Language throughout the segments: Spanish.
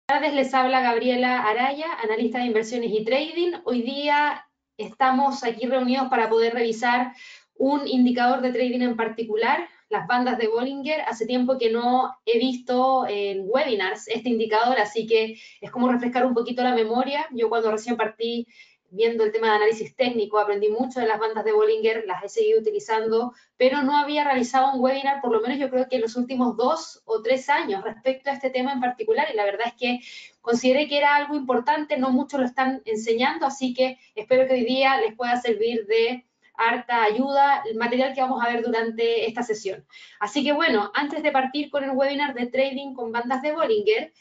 Buenas tardes, les habla Gabriela Araya, analista de inversiones y trading. Hoy día estamos aquí reunidos para poder revisar un indicador de trading en particular, las bandas de Bollinger. Hace tiempo que no he visto en webinars este indicador, así que es como refrescar un poquito la memoria. Yo cuando recién partí viendo el tema de análisis técnico, aprendí mucho de las bandas de Bollinger, las he seguido utilizando, pero no había realizado un webinar, por lo menos yo creo que en los últimos 2 o 3 años, respecto a este tema en particular, y la verdad es que consideré que era algo importante, no muchos lo están enseñando, así que espero que hoy día les pueda servir de harta ayuda el material que vamos a ver durante esta sesión. Así que bueno, antes de partir con el webinar de trading con bandas de Bollinger,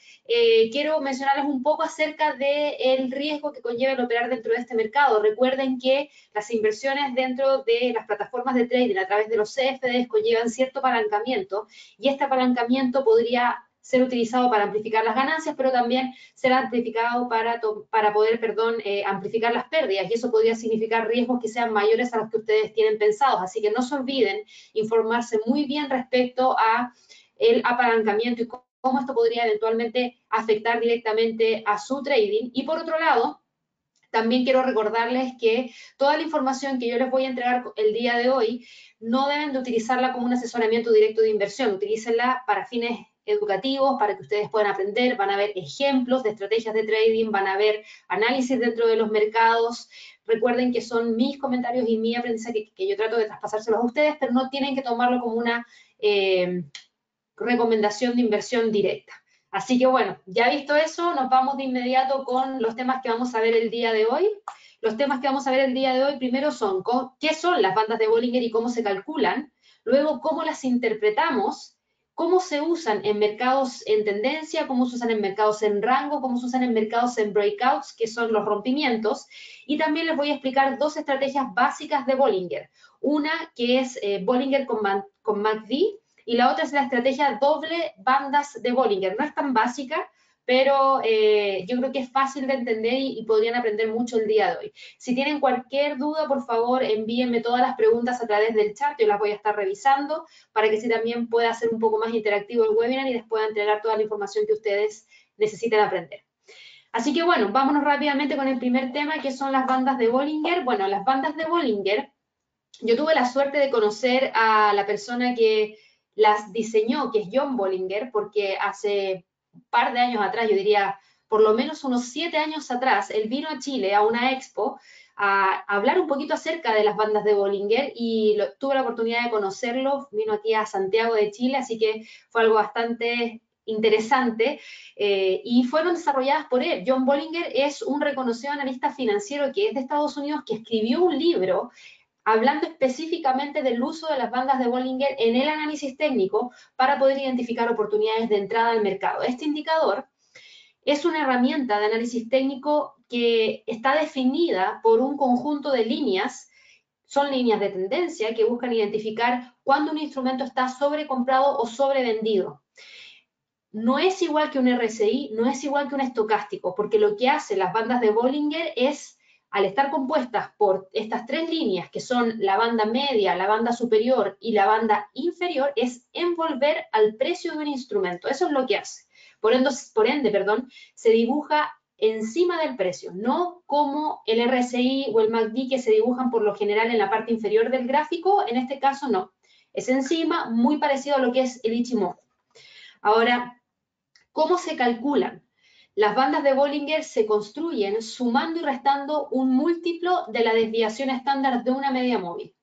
quiero mencionarles un poco acerca del riesgo que conlleva el operar dentro de este mercado. Recuerden que las inversiones dentro de las plataformas de trading a través de los CFDs conllevan cierto apalancamiento y este apalancamiento podría ser utilizado para amplificar las ganancias, pero también ser amplificado para poder, amplificar las pérdidas, y eso podría significar riesgos que sean mayores a los que ustedes tienen pensados. Así que no se olviden informarse muy bien respecto a el apalancamiento y cómo esto podría eventualmente afectar directamente a su trading. Y por otro lado, también quiero recordarles que toda la información que yo les voy a entregar el día de hoy no deben de utilizarla como un asesoramiento directo de inversión, utilícenla para fines educativos, para que ustedes puedan aprender, van a ver ejemplos de estrategias de trading, van a ver análisis dentro de los mercados. Recuerden que son mis comentarios y mi aprendizaje que yo trato de traspasárselos a ustedes, pero no tienen que tomarlo como una recomendación de inversión directa. Así que bueno, ya visto eso, nos vamos de inmediato con los temas que vamos a ver el día de hoy. Los temas que vamos a ver el día de hoy primero son qué son las bandas de Bollinger y cómo se calculan, luego cómo las interpretamos, cómo se usan en mercados en tendencia, cómo se usan en mercados en rango, cómo se usan en mercados en breakouts, que son los rompimientos, y también les voy a explicar dos estrategias básicas de Bollinger. Una que es Bollinger con MACD, y la otra es la estrategia doble bandas de Bollinger. No es tan básica, pero yo creo que es fácil de entender y podrían aprender mucho el día de hoy. Si tienen cualquier duda, por favor, envíenme todas las preguntas a través del chat, yo las voy a estar revisando para que así también pueda ser un poco más interactivo el webinar y les pueda entregar toda la información que ustedes necesiten aprender. Así que bueno, vámonos rápidamente con el primer tema, que son las bandas de Bollinger. Bueno, las bandas de Bollinger, yo tuve la suerte de conocer a la persona que las diseñó, que es John Bollinger, porque hace un par de años atrás, yo diría por lo menos unos 7 años atrás, él vino a Chile a una expo a hablar un poquito acerca de las bandas de Bollinger y tuve la oportunidad de conocerlo, vino aquí a Santiago de Chile, así que fue algo bastante interesante y fueron desarrolladas por él. John Bollinger es un reconocido analista financiero que es de Estados Unidos, que escribió un libro hablando específicamente del uso de las bandas de Bollinger en el análisis técnico para poder identificar oportunidades de entrada al mercado. Este indicador es una herramienta de análisis técnico que está definida por un conjunto de líneas, son líneas de tendencia que buscan identificar cuándo un instrumento está sobrecomprado o sobrevendido. No es igual que un RSI, no es igual que un estocástico, porque lo que hacen las bandas de Bollinger es, al estar compuestas por estas tres líneas, que son la banda media, la banda superior y la banda inferior, es envolver al precio de un instrumento. Eso es lo que hace. Por ende, se dibuja encima del precio, no como el RSI o el MACD que se dibujan por lo general en la parte inferior del gráfico. En este caso no, es encima, muy parecido a lo que es el Ichimoku. Ahora, ¿cómo se calculan? Las bandas de Bollinger se construyen sumando y restando un múltiplo de la desviación estándar de una media móvil.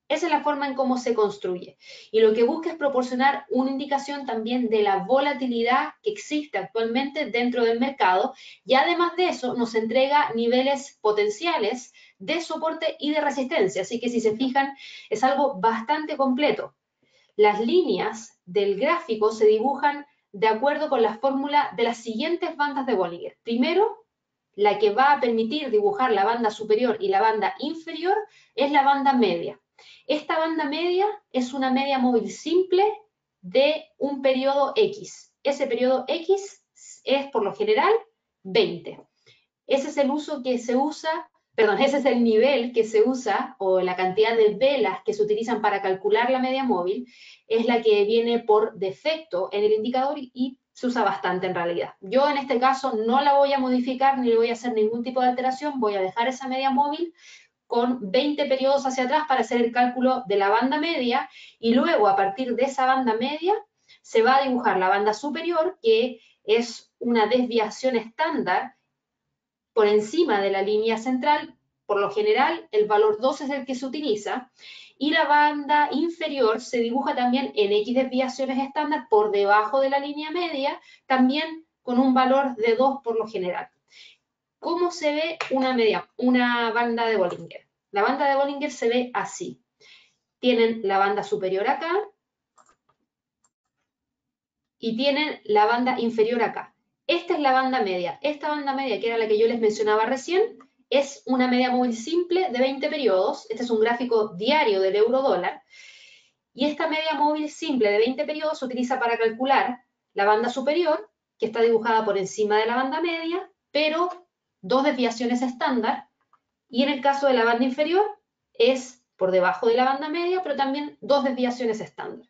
Esa es la forma en cómo se construye. Y lo que busca es proporcionar una indicación también de la volatilidad que existe actualmente dentro del mercado, y además de eso nos entrega niveles potenciales de soporte y de resistencia. Así que si se fijan, es algo bastante completo. Las líneas del gráfico se dibujan de acuerdo con la fórmula de las siguientes bandas de Bollinger. Primero, la que va a permitir dibujar la banda superior y la banda inferior es la banda media. Esta banda media es una media móvil simple de un periodo X. Ese periodo X es, por lo general, 20. Ese es el uso que se usa, ese es el nivel que se usa, o la cantidad de velas que se utilizan para calcular la media móvil, es la que viene por defecto en el indicador y se usa bastante en realidad. Yo en este caso no la voy a modificar ni le voy a hacer ningún tipo de alteración, voy a dejar esa media móvil con 20 periodos hacia atrás para hacer el cálculo de la banda media y luego a partir de esa banda media se va a dibujar la banda superior, que es una desviación estándar por encima de la línea central. Por lo general, el valor 2 es el que se utiliza, y la banda inferior se dibuja también en X desviaciones estándar por debajo de la línea media, también con un valor de 2 por lo general. ¿Cómo se ve una banda de Bollinger? La banda de Bollinger se ve así. Tienen la banda superior acá y tienen la banda inferior acá. Esta es la banda media. Esta banda media, que era la que yo les mencionaba recién, es una media móvil simple de 20 periodos. Este es un gráfico diario del euro-dólar. Y esta media móvil simple de 20 periodos se utiliza para calcular la banda superior, que está dibujada por encima de la banda media, pero 2 desviaciones estándar. Y en el caso de la banda inferior, es por debajo de la banda media, pero también 2 desviaciones estándar.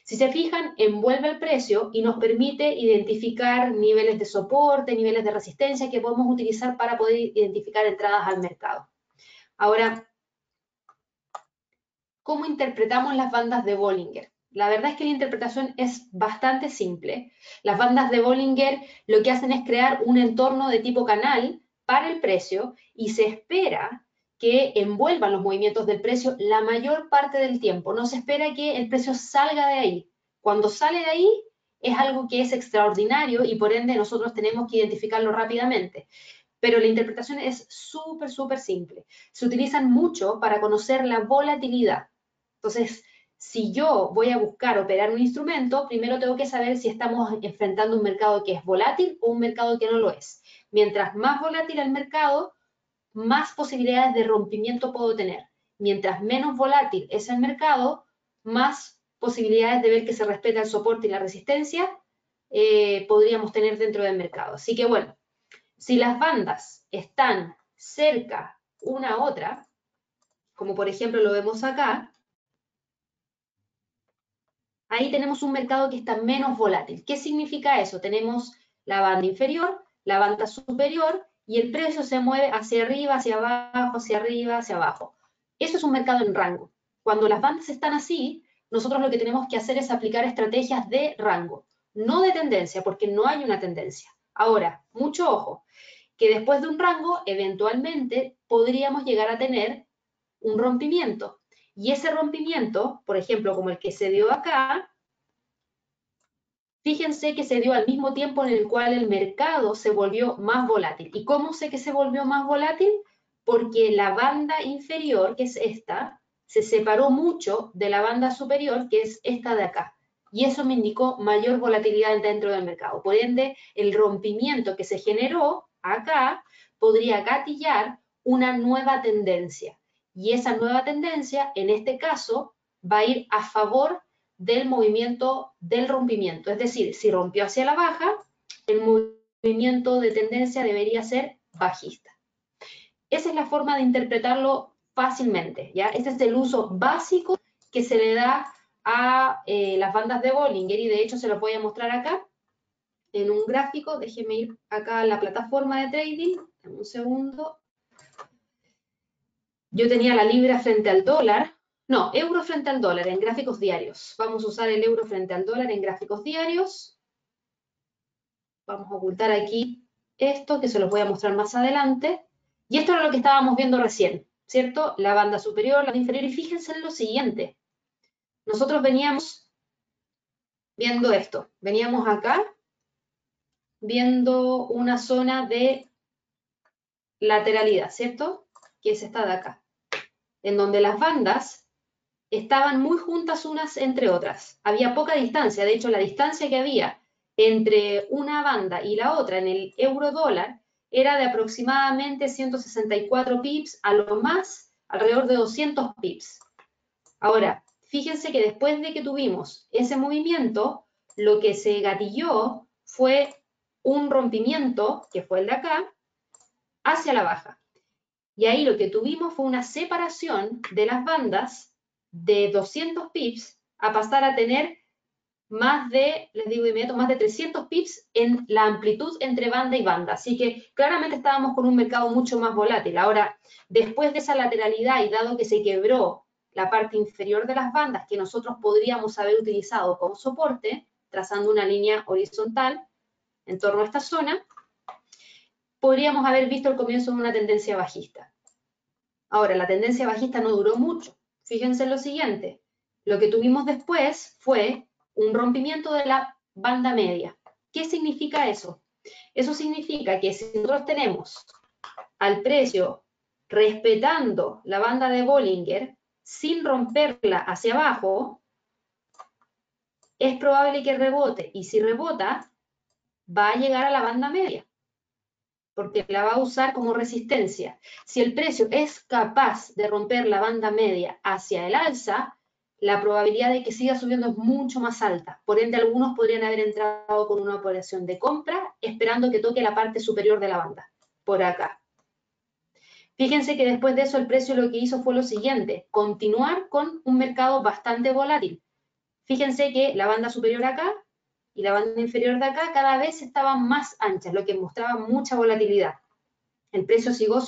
Si se fijan, envuelve el precio y nos permite identificar niveles de soporte, niveles de resistencia que podemos utilizar para poder identificar entradas al mercado. Ahora, ¿cómo interpretamos las bandas de Bollinger? La verdad es que la interpretación es bastante simple. Las bandas de Bollinger lo que hacen es crear un entorno de tipo canal para el precio y se espera que envuelvan los movimientos del precio la mayor parte del tiempo. No se espera que el precio salga de ahí. Cuando sale de ahí es algo que es extraordinario y por ende nosotros tenemos que identificarlo rápidamente. Pero la interpretación es súper, súper simple. Se utilizan mucho para conocer la volatilidad. Entonces, si yo voy a buscar operar un instrumento, primero tengo que saber si estamos enfrentando un mercado que es volátil o un mercado que no lo es. Mientras más volátil el mercado, más posibilidades de rompimiento puedo tener. Mientras menos volátil es el mercado, más posibilidades de ver que se respeta el soporte y la resistencia podríamos tener dentro del mercado. Así que bueno, si las bandas están cerca una a otra, como por ejemplo lo vemos acá, ahí tenemos un mercado que está menos volátil. ¿Qué significa eso? Tenemos la banda inferior, la banda superior, y el precio se mueve hacia arriba, hacia abajo, hacia arriba, hacia abajo. Eso es un mercado en rango. Cuando las bandas están así, nosotros lo que tenemos que hacer es aplicar estrategias de rango, no de tendencia, porque no hay una tendencia. Ahora, mucho ojo, que después de un rango, eventualmente podríamos llegar a tener un rompimiento. Y ese rompimiento, por ejemplo, como el que se dio acá, fíjense que se dio al mismo tiempo en el cual el mercado se volvió más volátil. ¿Y cómo sé que se volvió más volátil? Porque la banda inferior, que es esta, se separó mucho de la banda superior, que es esta de acá. Y eso me indicó mayor volatilidad dentro del mercado. Por ende, el rompimiento que se generó acá podría gatillar una nueva tendencia. Y esa nueva tendencia, en este caso, va a ir a favor del movimiento del rompimiento. Es decir, si rompió hacia la baja, el movimiento de tendencia debería ser bajista. Esa es la forma de interpretarlo fácilmente, ¿ya? Este es el uso básico que se le da a las bandas de Bollinger y de hecho se los voy a mostrar acá en un gráfico. Déjenme ir acá a la plataforma de trading, un segundo. Yo tenía la libra frente al dólar, no, euro frente al dólar en gráficos diarios. Vamos a usar el euro frente al dólar en gráficos diarios. Vamos a ocultar aquí esto, que se los voy a mostrar más adelante. Y esto era lo que estábamos viendo recién, ¿cierto? La banda superior, la banda inferior. Y fíjense en lo siguiente. Nosotros veníamos viendo esto. Veníamos acá viendo una zona de lateralidad, ¿cierto? Que es esta de acá. En donde las bandas estaban muy juntas unas entre otras. Había poca distancia. De hecho, la distancia que había entre una banda y la otra en el euro-dólar era de aproximadamente 164 pips, a lo más alrededor de 200 pips. Ahora, fíjense que después de que tuvimos ese movimiento, lo que se gatilló fue un rompimiento, que fue el de acá, hacia la baja. Y ahí lo que tuvimos fue una separación de las bandas de 200 pips a pasar a tener más de, les digo de inmediato, más de 300 pips en la amplitud entre banda y banda. Así que claramente estábamos con un mercado mucho más volátil. Ahora, después de esa lateralidad y dado que se quebró la parte inferior de las bandas que nosotros podríamos haber utilizado como soporte, trazando una línea horizontal en torno a esta zona, podríamos haber visto el comienzo de una tendencia bajista. Ahora, la tendencia bajista no duró mucho. Fíjense en lo siguiente. Lo que tuvimos después fue un rompimiento de la banda media. ¿Qué significa eso? Eso significa que si nosotros tenemos al precio respetando la banda de Bollinger sin romperla hacia abajo, es probable que rebote. Y si rebota, va a llegar a la banda media, porque la va a usar como resistencia. Si el precio es capaz de romper la banda media hacia el alza, la probabilidad de que siga subiendo es mucho más alta. Por ende, algunos podrían haber entrado con una operación de compra, esperando que toque la parte superior de la banda, por acá. Fíjense que después de eso el precio lo que hizo fue lo siguiente, continuar con un mercado bastante volátil. Fíjense que la banda superior acá y la banda inferior de acá cada vez estaban más anchas, lo que mostraba mucha volatilidad. El precio siguió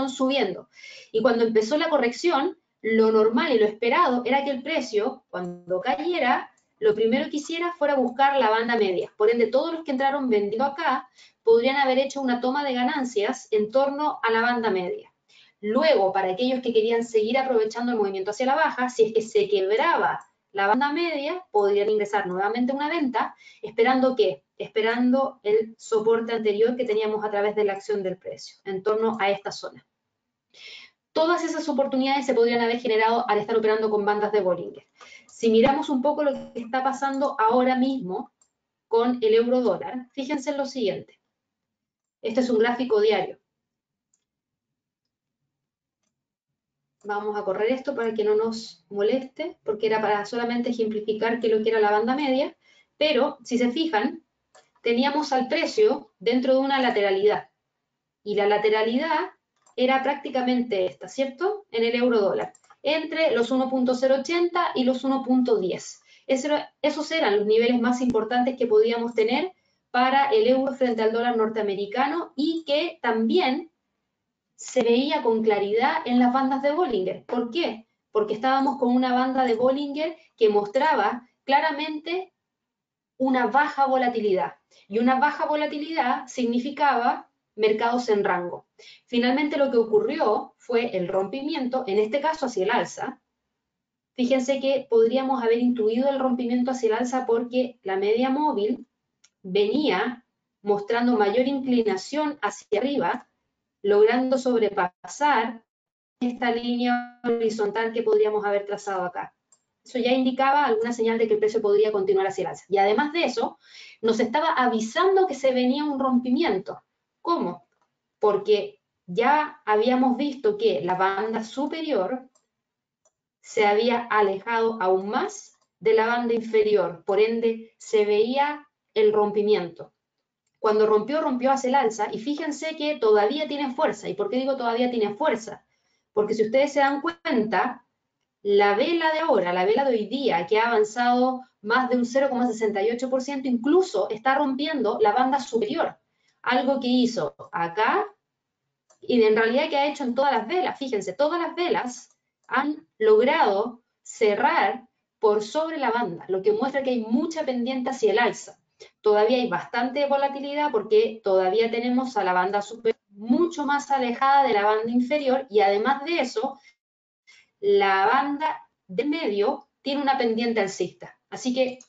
subiendo. Y cuando empezó la corrección, lo normal y lo esperado era que el precio, cuando cayera, lo primero que hiciera fuera buscar la banda media. Por ende, todos los que entraron vendiendo acá podrían haber hecho una toma de ganancias en torno a la banda media. Luego, para aquellos que querían seguir aprovechando el movimiento hacia la baja, si es que se quebraba la banda media, podrían ingresar nuevamente a una venta, ¿esperando qué? Esperando el soporte anterior que teníamos a través de la acción del precio, en torno a esta zona. Todas esas oportunidades se podrían haber generado al estar operando con bandas de Bollinger. Si miramos un poco lo que está pasando ahora mismo con el euro dólar, fíjense en lo siguiente. Este es un gráfico diario. Vamos a correr esto para que no nos moleste, porque era para solamente ejemplificar qué es lo que era la banda media, pero si se fijan, teníamos al precio dentro de una lateralidad, y la lateralidad era prácticamente esta, ¿cierto? En el euro dólar, entre los 1.080 y los 1.10. Esos eran los niveles más importantes que podíamos tener para el euro frente al dólar norteamericano y que también se veía con claridad en las bandas de Bollinger. ¿Por qué? Porque estábamos con una banda de Bollinger que mostraba claramente una baja volatilidad. Y una baja volatilidad significaba mercados en rango. Finalmente lo que ocurrió fue el rompimiento, en este caso hacia el alza. Fíjense que podríamos haber intuido el rompimiento hacia el alza porque la media móvil venía mostrando mayor inclinación hacia arriba, logrando sobrepasar esta línea horizontal que podríamos haber trazado acá. Eso ya indicaba alguna señal de que el precio podría continuar hacia el alza. Y además de eso, nos estaba avisando que se venía un rompimiento. ¿Cómo? Porque ya habíamos visto que la banda superior se había alejado aún más de la banda inferior, por ende se veía el rompimiento. Cuando rompió hacia el alza, y fíjense que todavía tiene fuerza. ¿Y por qué digo todavía tiene fuerza? Porque si ustedes se dan cuenta, la vela de ahora, la vela de hoy día, que ha avanzado más de un 0,68%, incluso está rompiendo la banda superior. Algo que hizo acá y en realidad que ha hecho en todas las velas. Fíjense, todas las velas han logrado cerrar por sobre la banda, lo que muestra que hay mucha pendiente hacia el alza. Todavía hay bastante volatilidad porque todavía tenemos a la banda superior mucho más alejada de la banda inferior y además de eso, la banda de medio tiene una pendiente alcista. Así que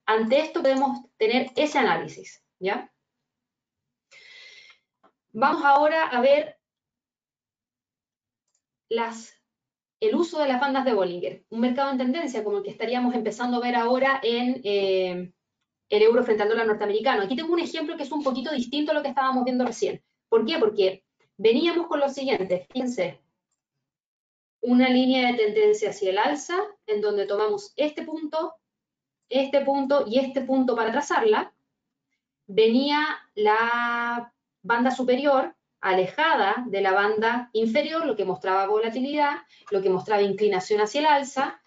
ante esto podemos tener ese análisis, ¿ya? Vamos ahora a ver el uso de las bandas de Bollinger, un mercado en tendencia como el que estaríamos empezando a ver ahora en el euro frente al dólar norteamericano. Aquí tengo un ejemplo que es un poquito distinto a lo que estábamos viendo recién. ¿Por qué? Porque veníamos con lo siguiente, fíjense, una línea de tendencia hacia el alza, en donde tomamos este punto y este punto para trazarla. Venía la banda superior alejada de la banda inferior, lo que mostraba volatilidad, lo que mostraba inclinación hacia el alza,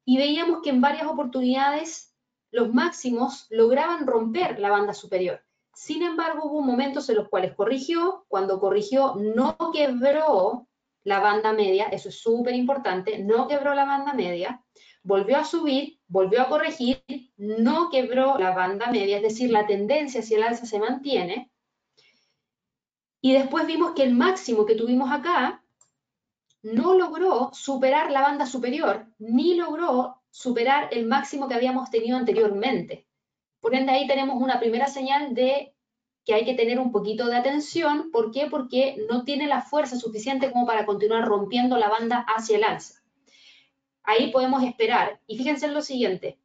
y veíamos que en varias oportunidades los máximos lograban romper la banda superior. Sin embargo, hubo momentos en los cuales corrigió, cuando corrigió no quebró la banda media, eso es súper importante, no quebró la banda media, volvió a subir, volvió a corregir, no quebró la banda media, es decir, la tendencia hacia el alza se mantiene, y después vimos que el máximo que tuvimos acá no logró superar la banda superior, ni logró superar el máximo que habíamos tenido anteriormente. Por ende, ahí tenemos una primera señal de que hay que tener un poquito de atención. ¿Por qué? Porque no tiene la fuerza suficiente como para continuar rompiendo la banda hacia el alza. Ahí podemos esperar. Y fíjense en lo siguiente.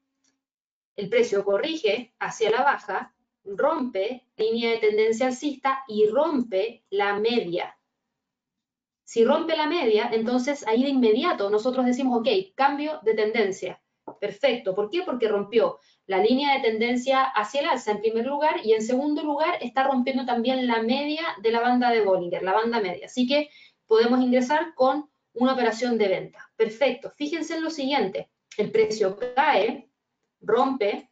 El precio corrige hacia la baja, rompe línea de tendencia alcista y rompe la media. Si rompe la media, entonces ahí de inmediato nosotros decimos, ok, cambio de tendencia. Perfecto. ¿Por qué? Porque rompió la línea de tendencia hacia el alza en primer lugar y en segundo lugar está rompiendo también la media de la banda de Bollinger, la banda media. Así que podemos ingresar con una operación de venta. Perfecto. Fíjense en lo siguiente. El precio cae, rompe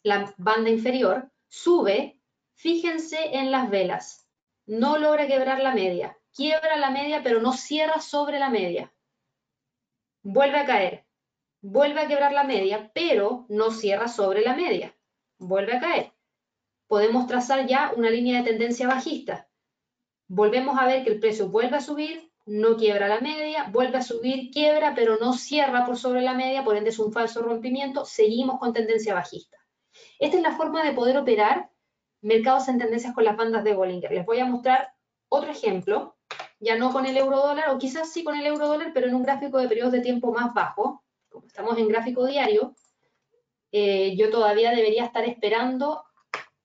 la banda inferior, sube, fíjense en las velas. No logra quebrar la media. Quiebra la media, pero no cierra sobre la media. Vuelve a caer. Vuelve a quebrar la media, pero no cierra sobre la media. Vuelve a caer. Podemos trazar ya una línea de tendencia bajista. Volvemos a ver que el precio vuelve a subir, no quiebra la media, vuelve a subir, quiebra, pero no cierra por sobre la media, por ende es un falso rompimiento, seguimos con tendencia bajista. Esta es la forma de poder operar mercados en tendencias con las bandas de Bollinger. Les voy a mostrar otro ejemplo, ya no con el euro dólar, o quizás sí con el euro dólar, pero en un gráfico de periodos de tiempo más bajo. Como estamos en gráfico diario, yo todavía debería estar esperando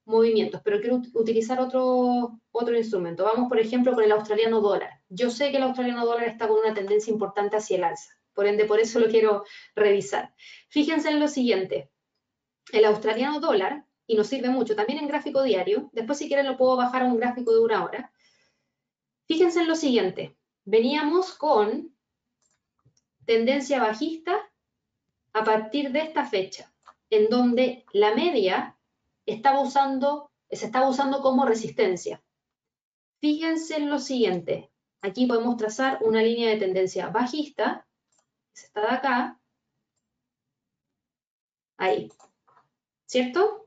movimientos, pero quiero utilizar otro instrumento. Vamos, por ejemplo, con el australiano dólar. Yo sé que el australiano dólar está con una tendencia importante hacia el alza, por ende, por eso lo quiero revisar. Fíjense en lo siguiente. El australiano dólar, y nos sirve mucho también en gráfico diario, después si quieren lo puedo bajar a un gráfico de una hora. Fíjense en lo siguiente. Veníamos con tendencia bajista a partir de esta fecha, en donde la media se estaba usando como resistencia. Fíjense en lo siguiente, aquí podemos trazar una línea de tendencia bajista, que está de acá, ahí, ¿cierto?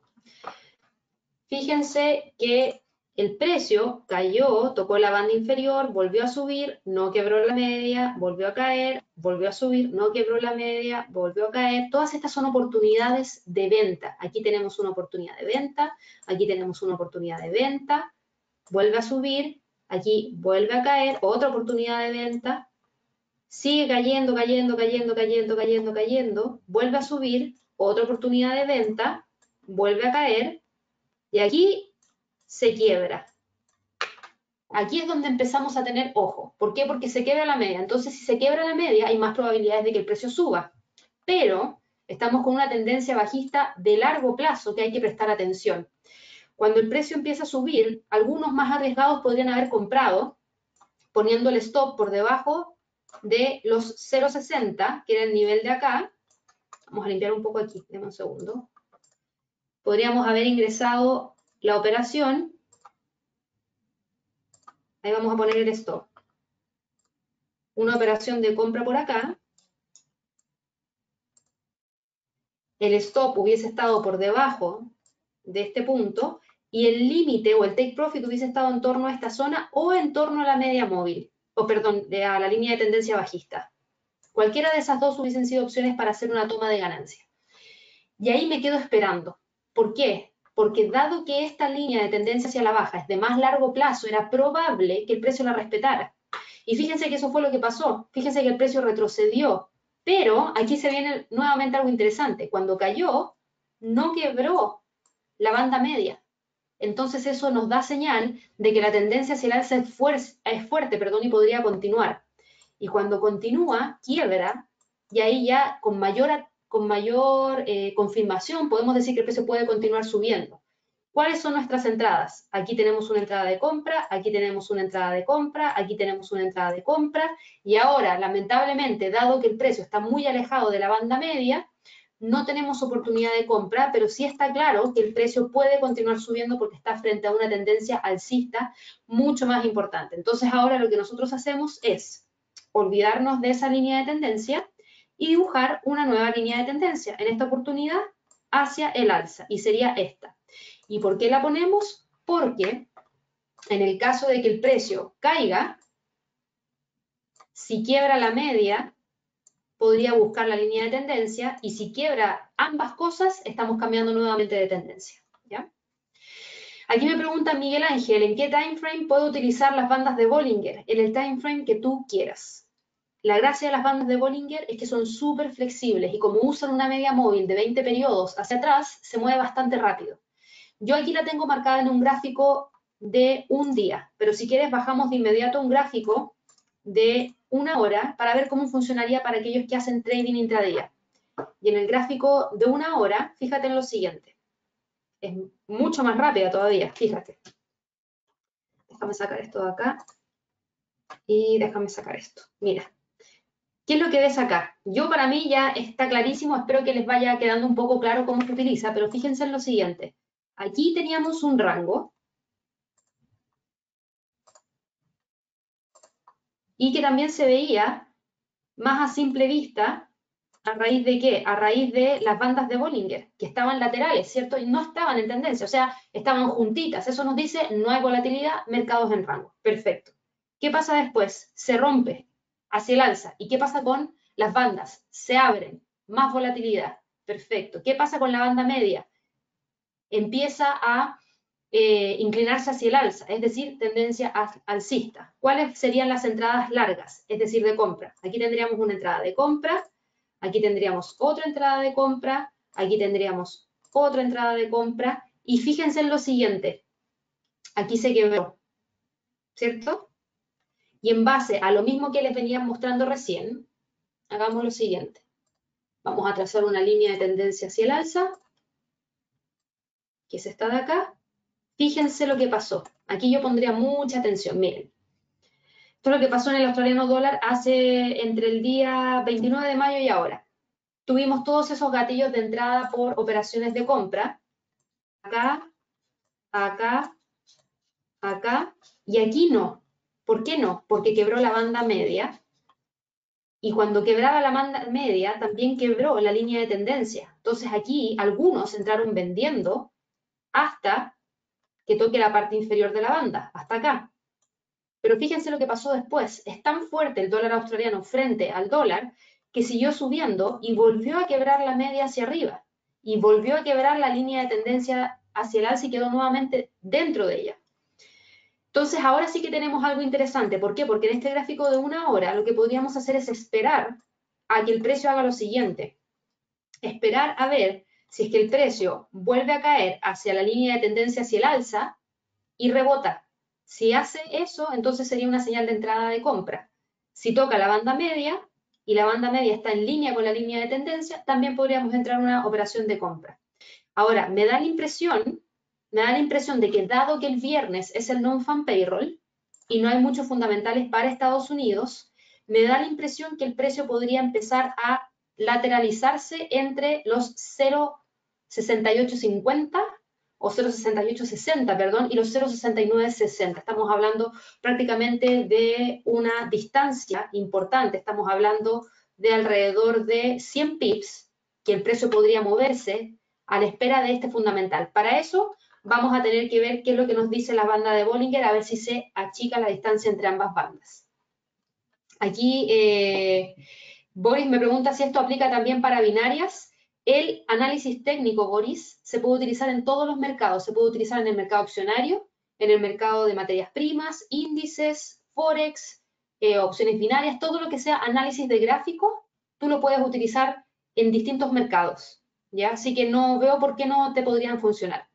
Fíjense que el precio cayó, tocó la banda inferior, volvió a subir, no quebró la media, volvió a caer, volvió a subir, no quebró la media, volvió a caer. Todas estas son oportunidades de venta. Aquí tenemos una oportunidad de venta, aquí tenemos una oportunidad de venta, vuelve a subir, aquí vuelve a caer, otra oportunidad de venta, sigue cayendo, cayendo, cayendo, cayendo, cayendo, cayendo, vuelve a subir, otra oportunidad de venta, vuelve a caer, y aquí se quiebra. Aquí es donde empezamos a tener ojo. ¿Por qué? Porque se quiebra la media. Entonces, si se quiebra la media, hay más probabilidades de que el precio suba. Pero estamos con una tendencia bajista de largo plazo que hay que prestar atención. Cuando el precio empieza a subir, algunos más arriesgados podrían haber comprado poniendo el stop por debajo de los 0,60, que era el nivel de acá. Vamos a limpiar un poco aquí, denme un segundo. Podríamos haber ingresado la operación. Ahí vamos a poner el stop. Una operación de compra por acá. El stop hubiese estado por debajo de este punto y el límite o el take profit hubiese estado en torno a esta zona o en torno a la media móvil, o perdón, a la línea de tendencia bajista. Cualquiera de esas dos hubiesen sido opciones para hacer una toma de ganancia. Y ahí me quedo esperando. ¿Por qué? Porque dado que esta línea de tendencia hacia la baja es de más largo plazo, era probable que el precio la respetara. Y fíjense que eso fue lo que pasó. Fíjense que el precio retrocedió. Pero aquí se viene nuevamente algo interesante. Cuando cayó, no quebró la banda media. Entonces eso nos da señal de que la tendencia hacia el alza es fuerte, y podría continuar. Y cuando continúa, quiebra, y ahí ya con mayor confirmación podemos decir que el precio puede continuar subiendo. ¿Cuáles son nuestras entradas? Aquí tenemos una entrada de compra, aquí tenemos una entrada de compra, aquí tenemos una entrada de compra, y ahora, lamentablemente, dado que el precio está muy alejado de la banda media, no tenemos oportunidad de compra, pero sí está claro que el precio puede continuar subiendo porque está frente a una tendencia alcista mucho más importante. Entonces ahora lo que nosotros hacemos es olvidarnos de esa línea de tendencia y dibujar una nueva línea de tendencia, en esta oportunidad hacia el alza, y sería esta. ¿Y por qué la ponemos? Porque en el caso de que el precio caiga, si quiebra la media, podría buscar la línea de tendencia, y si quiebra ambas cosas, estamos cambiando nuevamente de tendencia, ¿ya? Aquí me pregunta Miguel Ángel, ¿en qué time frame puedo utilizar las bandas de Bollinger? En el time frame que tú quieras. La gracia de las bandas de Bollinger es que son súper flexibles, y como usan una media móvil de 20 periodos hacia atrás, se mueve bastante rápido. Yo aquí la tengo marcada en un gráfico de un día, pero si quieres bajamos de inmediato un gráfico de una hora para ver cómo funcionaría para aquellos que hacen trading intradía. Y en el gráfico de una hora, fíjate en lo siguiente. Es mucho más rápida todavía, fíjate. Déjame sacar esto de acá y déjame sacar esto. Mira, ¿qué es lo que ves acá? Yo, para mí ya está clarísimo, espero que les vaya quedando un poco claro cómo se utiliza, pero fíjense en lo siguiente. Aquí teníamos un rango y que también se veía más a simple vista. ¿A raíz de qué? A raíz de las bandas de Bollinger, que estaban laterales, ¿cierto? Y no estaban en tendencia, o sea, estaban juntitas. Eso nos dice, no hay volatilidad, mercados en rango. Perfecto. ¿Qué pasa después? Se rompe hacia el alza. ¿Y qué pasa con las bandas? Se abren, más volatilidad. Perfecto. ¿Qué pasa con la banda media? Empieza a inclinarse hacia el alza, es decir, tendencia alcista. ¿Cuáles serían las entradas largas? Es decir, de compra. Aquí tendríamos una entrada de compra, aquí tendríamos otra entrada de compra, aquí tendríamos otra entrada de compra, y fíjense en lo siguiente, aquí se quebró, ¿cierto? Y en base a lo mismo que les venía mostrando recién, hagamos lo siguiente. Vamos a trazar una línea de tendencia hacia el alza, que es esta de acá. Fíjense lo que pasó. Aquí yo pondría mucha atención, miren. Esto es lo que pasó en el australiano dólar hace entre el día 29 de mayo y ahora. Tuvimos todos esos gatillos de entrada por operaciones de compra. Acá, acá, acá, y aquí no. ¿Por qué no? Porque quebró la banda media, y cuando quebraba la banda media también quebró la línea de tendencia. Entonces aquí algunos entraron vendiendo hasta que toque la parte inferior de la banda, hasta acá. Pero fíjense lo que pasó después. Es tan fuerte el dólar australiano frente al dólar que siguió subiendo y volvió a quebrar la media hacia arriba. Y volvió a quebrar la línea de tendencia hacia el alza y quedó nuevamente dentro de ella. Entonces ahora sí que tenemos algo interesante. ¿Por qué? Porque en este gráfico de una hora lo que podríamos hacer es esperar a que el precio haga lo siguiente. Esperar a ver si es que el precio vuelve a caer hacia la línea de tendencia hacia el alza y rebota. Si hace eso, entonces sería una señal de entrada de compra. Si toca la banda media y la banda media está en línea con la línea de tendencia, también podríamos entrar en una operación de compra. Ahora, me da la impresión de que dado que el viernes es el non-farm payroll y no hay muchos fundamentales para Estados Unidos, me da la impresión que el precio podría empezar a lateralizarse entre los 0,6850 o 0,6860, perdón, y los 0,6960. Estamos hablando prácticamente de una distancia importante. Estamos hablando de alrededor de 100 pips que el precio podría moverse a la espera de este fundamental. Para eso vamos a tener que ver qué es lo que nos dice la banda de Bollinger, a ver si se achica la distancia entre ambas bandas. Aquí Boris me pregunta si esto aplica también para binarias. El análisis técnico, Boris, se puede utilizar en todos los mercados. Se puede utilizar en el mercado accionario, en el mercado de materias primas, índices, forex, opciones binarias, todo lo que sea análisis de gráfico, tú lo puedes utilizar en distintos mercados, ¿ya? Así que no veo por qué no te podrían funcionar.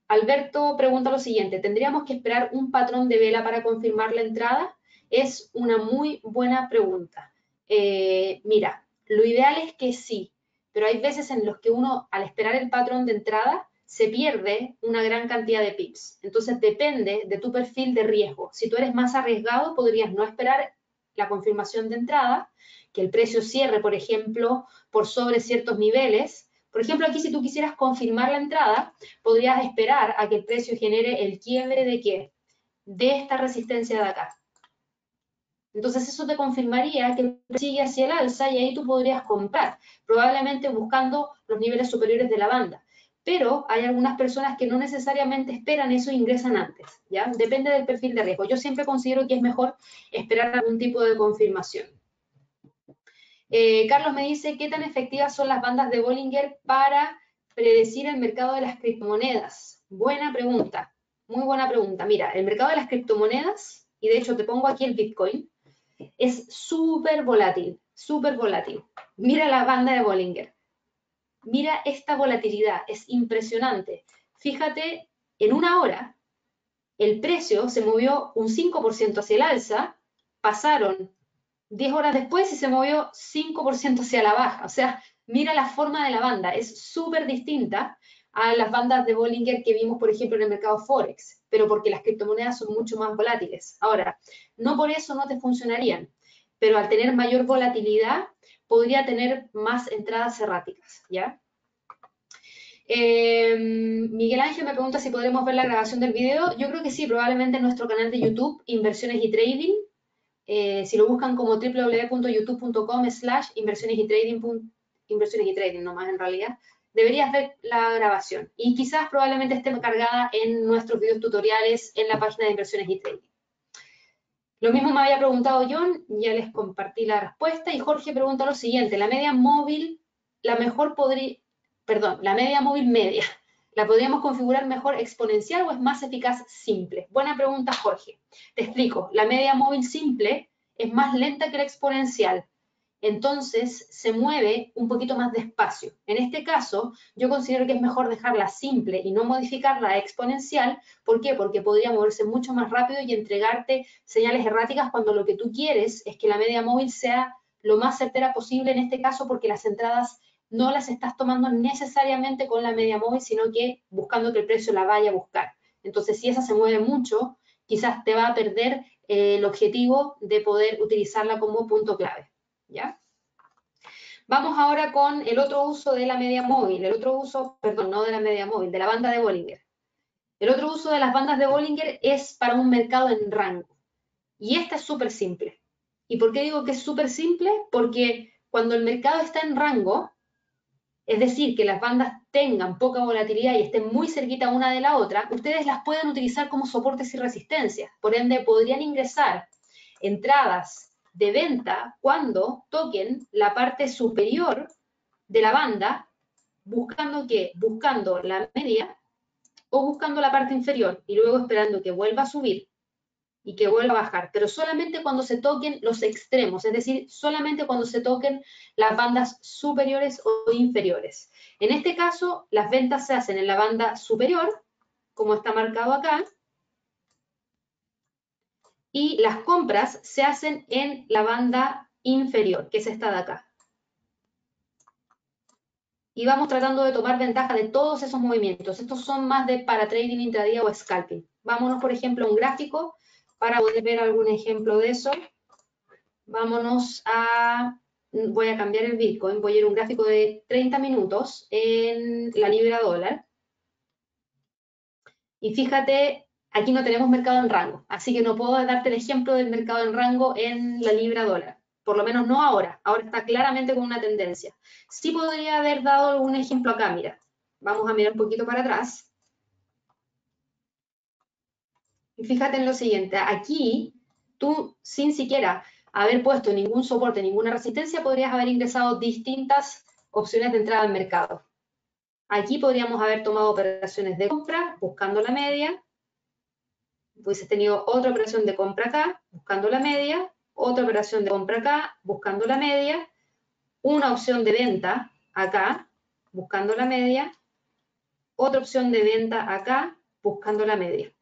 Alberto pregunta lo siguiente, ¿tendríamos que esperar un patrón de vela para confirmar la entrada? Es una muy buena pregunta. Mira, lo ideal es que sí, pero hay veces en los que uno, al esperar el patrón de entrada, se pierde una gran cantidad de pips. Entonces depende de tu perfil de riesgo. Si tú eres más arriesgado, podrías no esperar la confirmación de entrada, que el precio cierre, por ejemplo, por sobre ciertos niveles, Por ejemplo, aquí si tú quisieras confirmar la entrada, podrías esperar a que el precio genere el quiebre de ¿qué? De esta resistencia de acá. Entonces eso te confirmaría que el precio sigue hacia el alza y ahí tú podrías comprar, probablemente buscando los niveles superiores de la banda. Pero hay algunas personas que no necesariamente esperan eso e ingresan antes, ¿ya? Depende del perfil de riesgo. Yo siempre considero que es mejor esperar algún tipo de confirmación. Carlos me dice, ¿qué tan efectivas son las bandas de Bollinger para predecir el mercado de las criptomonedas? Buena pregunta, muy buena pregunta. Mira, el mercado de las criptomonedas, y de hecho te pongo aquí el Bitcoin, es súper volátil, súper volátil. Mira la banda de Bollinger. Mira esta volatilidad, es impresionante. Fíjate, en una hora, el precio se movió un 5% hacia el alza, pasaron 10 horas después y se movió 5% hacia la baja. O sea, mira la forma de la banda, es súper distinta a las bandas de Bollinger que vimos, por ejemplo, en el mercado Forex, pero porque las criptomonedas son mucho más volátiles. Ahora, no por eso no te funcionarían, pero al tener mayor volatilidad, podría tener más entradas erráticas, ¿ya? Miguel Ángel me pregunta si podremos ver la grabación del video. Yo creo que sí, probablemente en nuestro canal de YouTube, Inversiones y Trading. Si lo buscan como www.youtube.com/inversiones y trading nomás en realidad, deberías ver la grabación. Y quizás probablemente esté cargada en nuestros videos tutoriales en la página de Inversiones y Trading. Lo mismo me había preguntado John, ya les compartí la respuesta, y Jorge pregunta lo siguiente, la media móvil, la media móvil media, ¿la podríamos configurar mejor exponencial o es más eficaz simple? Buena pregunta, Jorge. Te explico, la media móvil simple es más lenta que la exponencial, entonces se mueve un poquito más despacio. En este caso, yo considero que es mejor dejarla simple y no modificarla exponencial. ¿Por qué? Porque podría moverse mucho más rápido y entregarte señales erráticas cuando lo que tú quieres es que la media móvil sea lo más certera posible en este caso, porque las entradas no las estás tomando necesariamente con la media móvil, sino que buscando que el precio la vaya a buscar. Entonces, si esa se mueve mucho, quizás te va a perder el objetivo de poder utilizarla como punto clave. ¿Ya? Vamos ahora con el otro uso de la media móvil, el otro uso, perdón, no de la media móvil, de la banda de Bollinger. El otro uso de las bandas de Bollinger es para un mercado en rango. Y esta es súper simple. ¿Y por qué digo que es súper simple? Porque cuando el mercado está en rango, es decir, que las bandas tengan poca volatilidad y estén muy cerquita una de la otra, ustedes las pueden utilizar como soportes y resistencias. Por ende, podrían ingresar entradas de venta cuando toquen la parte superior de la banda, buscando ¿qué? Buscando la media o buscando la parte inferior y luego esperando que vuelva a subir y que vuelva a bajar, pero solamente cuando se toquen los extremos, es decir, solamente cuando se toquen las bandas superiores o inferiores. En este caso, las ventas se hacen en la banda superior, como está marcado acá, y las compras se hacen en la banda inferior, que es esta de acá. Y vamos tratando de tomar ventaja de todos esos movimientos. Estos son más de para trading intradía o scalping. Vámonos, por ejemplo, a un gráfico para poder ver algún ejemplo de eso. Vámonos a, voy a cambiar el Bitcoin, voy a ir a un gráfico de 30 minutos en la libra dólar. Y fíjate, aquí no tenemos mercado en rango, así que no puedo darte el ejemplo del mercado en rango en la libra dólar. Por lo menos no ahora, ahora está claramente con una tendencia. Sí podría haber dado algún ejemplo acá, mira. Vamos a mirar un poquito para atrás. Y fíjate en lo siguiente, aquí tú sin siquiera haber puesto ningún soporte, ninguna resistencia, podrías haber ingresado distintas opciones de entrada al mercado. Aquí podríamos haber tomado operaciones de compra, buscando la media, hubieses tenido otra operación de compra acá, buscando la media, otra operación de compra acá, buscando la media, una opción de venta acá, buscando la media, otra opción de venta acá, buscando la media.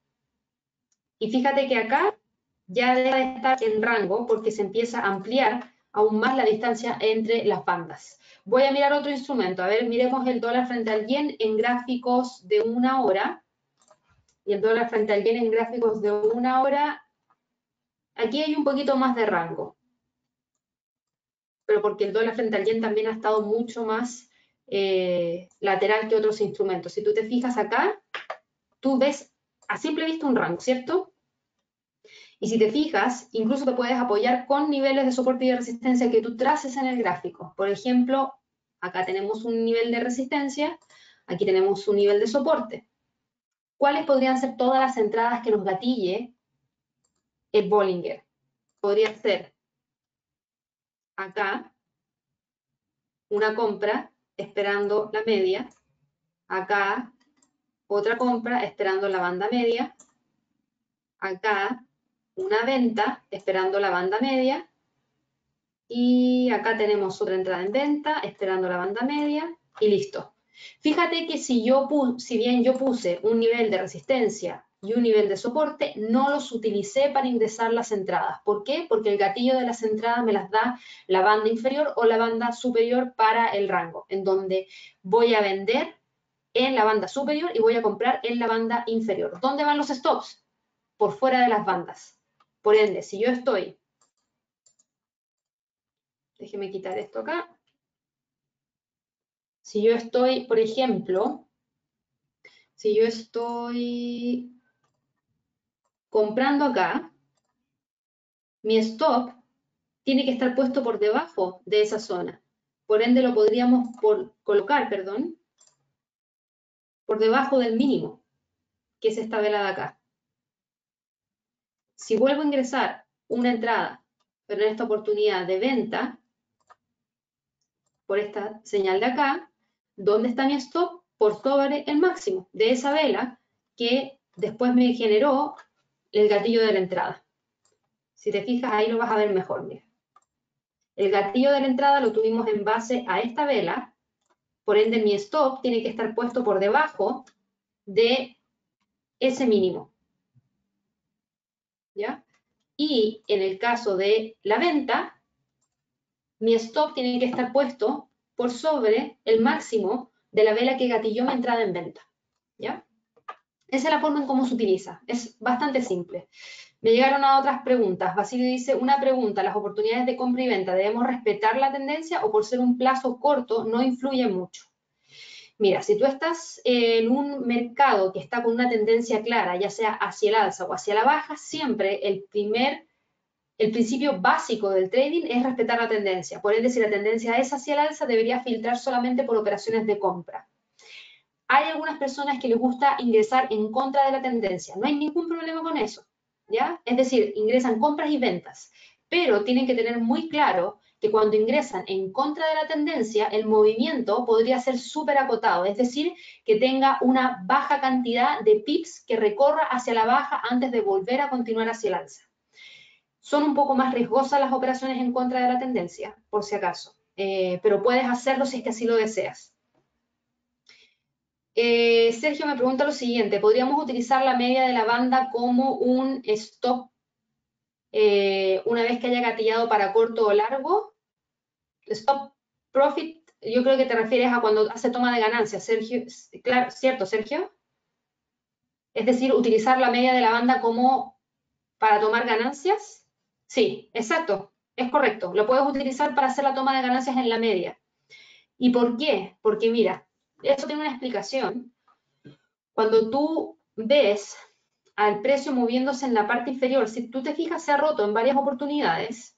Y fíjate que acá ya deja de estar en rango porque se empieza a ampliar aún más la distancia entre las bandas. Voy a mirar otro instrumento. A ver, miremos el dólar frente al yen en gráficos de una hora. Y el dólar frente al yen en gráficos de una hora. Aquí hay un poquito más de rango. Pero porque el dólar frente al yen también ha estado mucho más lateral que otros instrumentos. Si tú te fijas acá, tú ves a simple vista un rango, ¿cierto? Y si te fijas, incluso te puedes apoyar con niveles de soporte y de resistencia que tú traces en el gráfico. Por ejemplo, acá tenemos un nivel de resistencia, aquí tenemos un nivel de soporte. ¿Cuáles podrían ser todas las entradas que nos gatille el Bollinger? Podría ser acá una compra esperando la media, acá otra compra esperando la banda media, acá una venta esperando la banda media, y acá tenemos otra entrada en venta esperando la banda media, y listo. Fíjate que si bien yo puse un nivel de resistencia y un nivel de soporte, no los utilicé para ingresar las entradas. ¿Por qué? Porque el gatillo de las entradas me las da la banda inferior o la banda superior para el rango, en donde voy a vender en la banda superior y voy a comprar en la banda inferior. ¿Dónde van los stops? Por fuera de las bandas. Por ende, si yo estoy, déjeme quitar esto acá, si yo estoy, por ejemplo, si yo estoy comprando acá, mi stop tiene que estar puesto por debajo de esa zona. Por ende, lo podríamos colocar, perdón, por debajo del mínimo, que es esta vela de acá. Si vuelvo a ingresar una entrada, pero en esta oportunidad de venta, por esta señal de acá, ¿dónde está mi stop? Por sobre el máximo de esa vela que después me generó el gatillo de la entrada. Si te fijas, ahí lo vas a ver mejor, mira. El gatillo de la entrada lo tuvimos en base a esta vela, por ende mi stop tiene que estar puesto por debajo de ese mínimo. ¿Ya? Y en el caso de la venta, mi stop tiene que estar puesto por sobre el máximo de la vela que gatilló mi entrada en venta. ¿Ya? Esa es la forma en cómo se utiliza. Es bastante simple. Me llegaron a otras preguntas. Basilio dice, una pregunta, ¿las oportunidades de compra y venta debemos respetar la tendencia o por ser un plazo corto no influye mucho? Mira, si tú estás en un mercado que está con una tendencia clara, ya sea hacia el alza o hacia la baja, siempre el principio básico del trading es respetar la tendencia. Por ende, si la tendencia es hacia el alza, debería filtrar solamente por operaciones de compra. Hay algunas personas que les gusta ingresar en contra de la tendencia. No hay ningún problema con eso, ¿ya? Es decir, ingresan compras y ventas, pero tienen que tener muy claro que cuando ingresan en contra de la tendencia, el movimiento podría ser súper acotado, es decir, que tenga una baja cantidad de pips que recorra hacia la baja antes de volver a continuar hacia el alza. Son un poco más riesgosas las operaciones en contra de la tendencia, por si acaso, pero puedes hacerlo si es que así lo deseas. Sergio me pregunta lo siguiente, ¿podríamos utilizar la media de la banda como un stop una vez que haya gatillado para corto o largo? Stop profit, yo creo que te refieres a cuando hace toma de ganancias, Sergio. Claro, ¿cierto, Sergio? Es decir, utilizar la media de la banda como para tomar ganancias. Sí, exacto, es correcto. Lo puedes utilizar para hacer la toma de ganancias en la media. ¿Y por qué? Porque mira, eso tiene una explicación. Cuando tú ves al precio moviéndose en la parte inferior, si tú te fijas, se ha roto en varias oportunidades.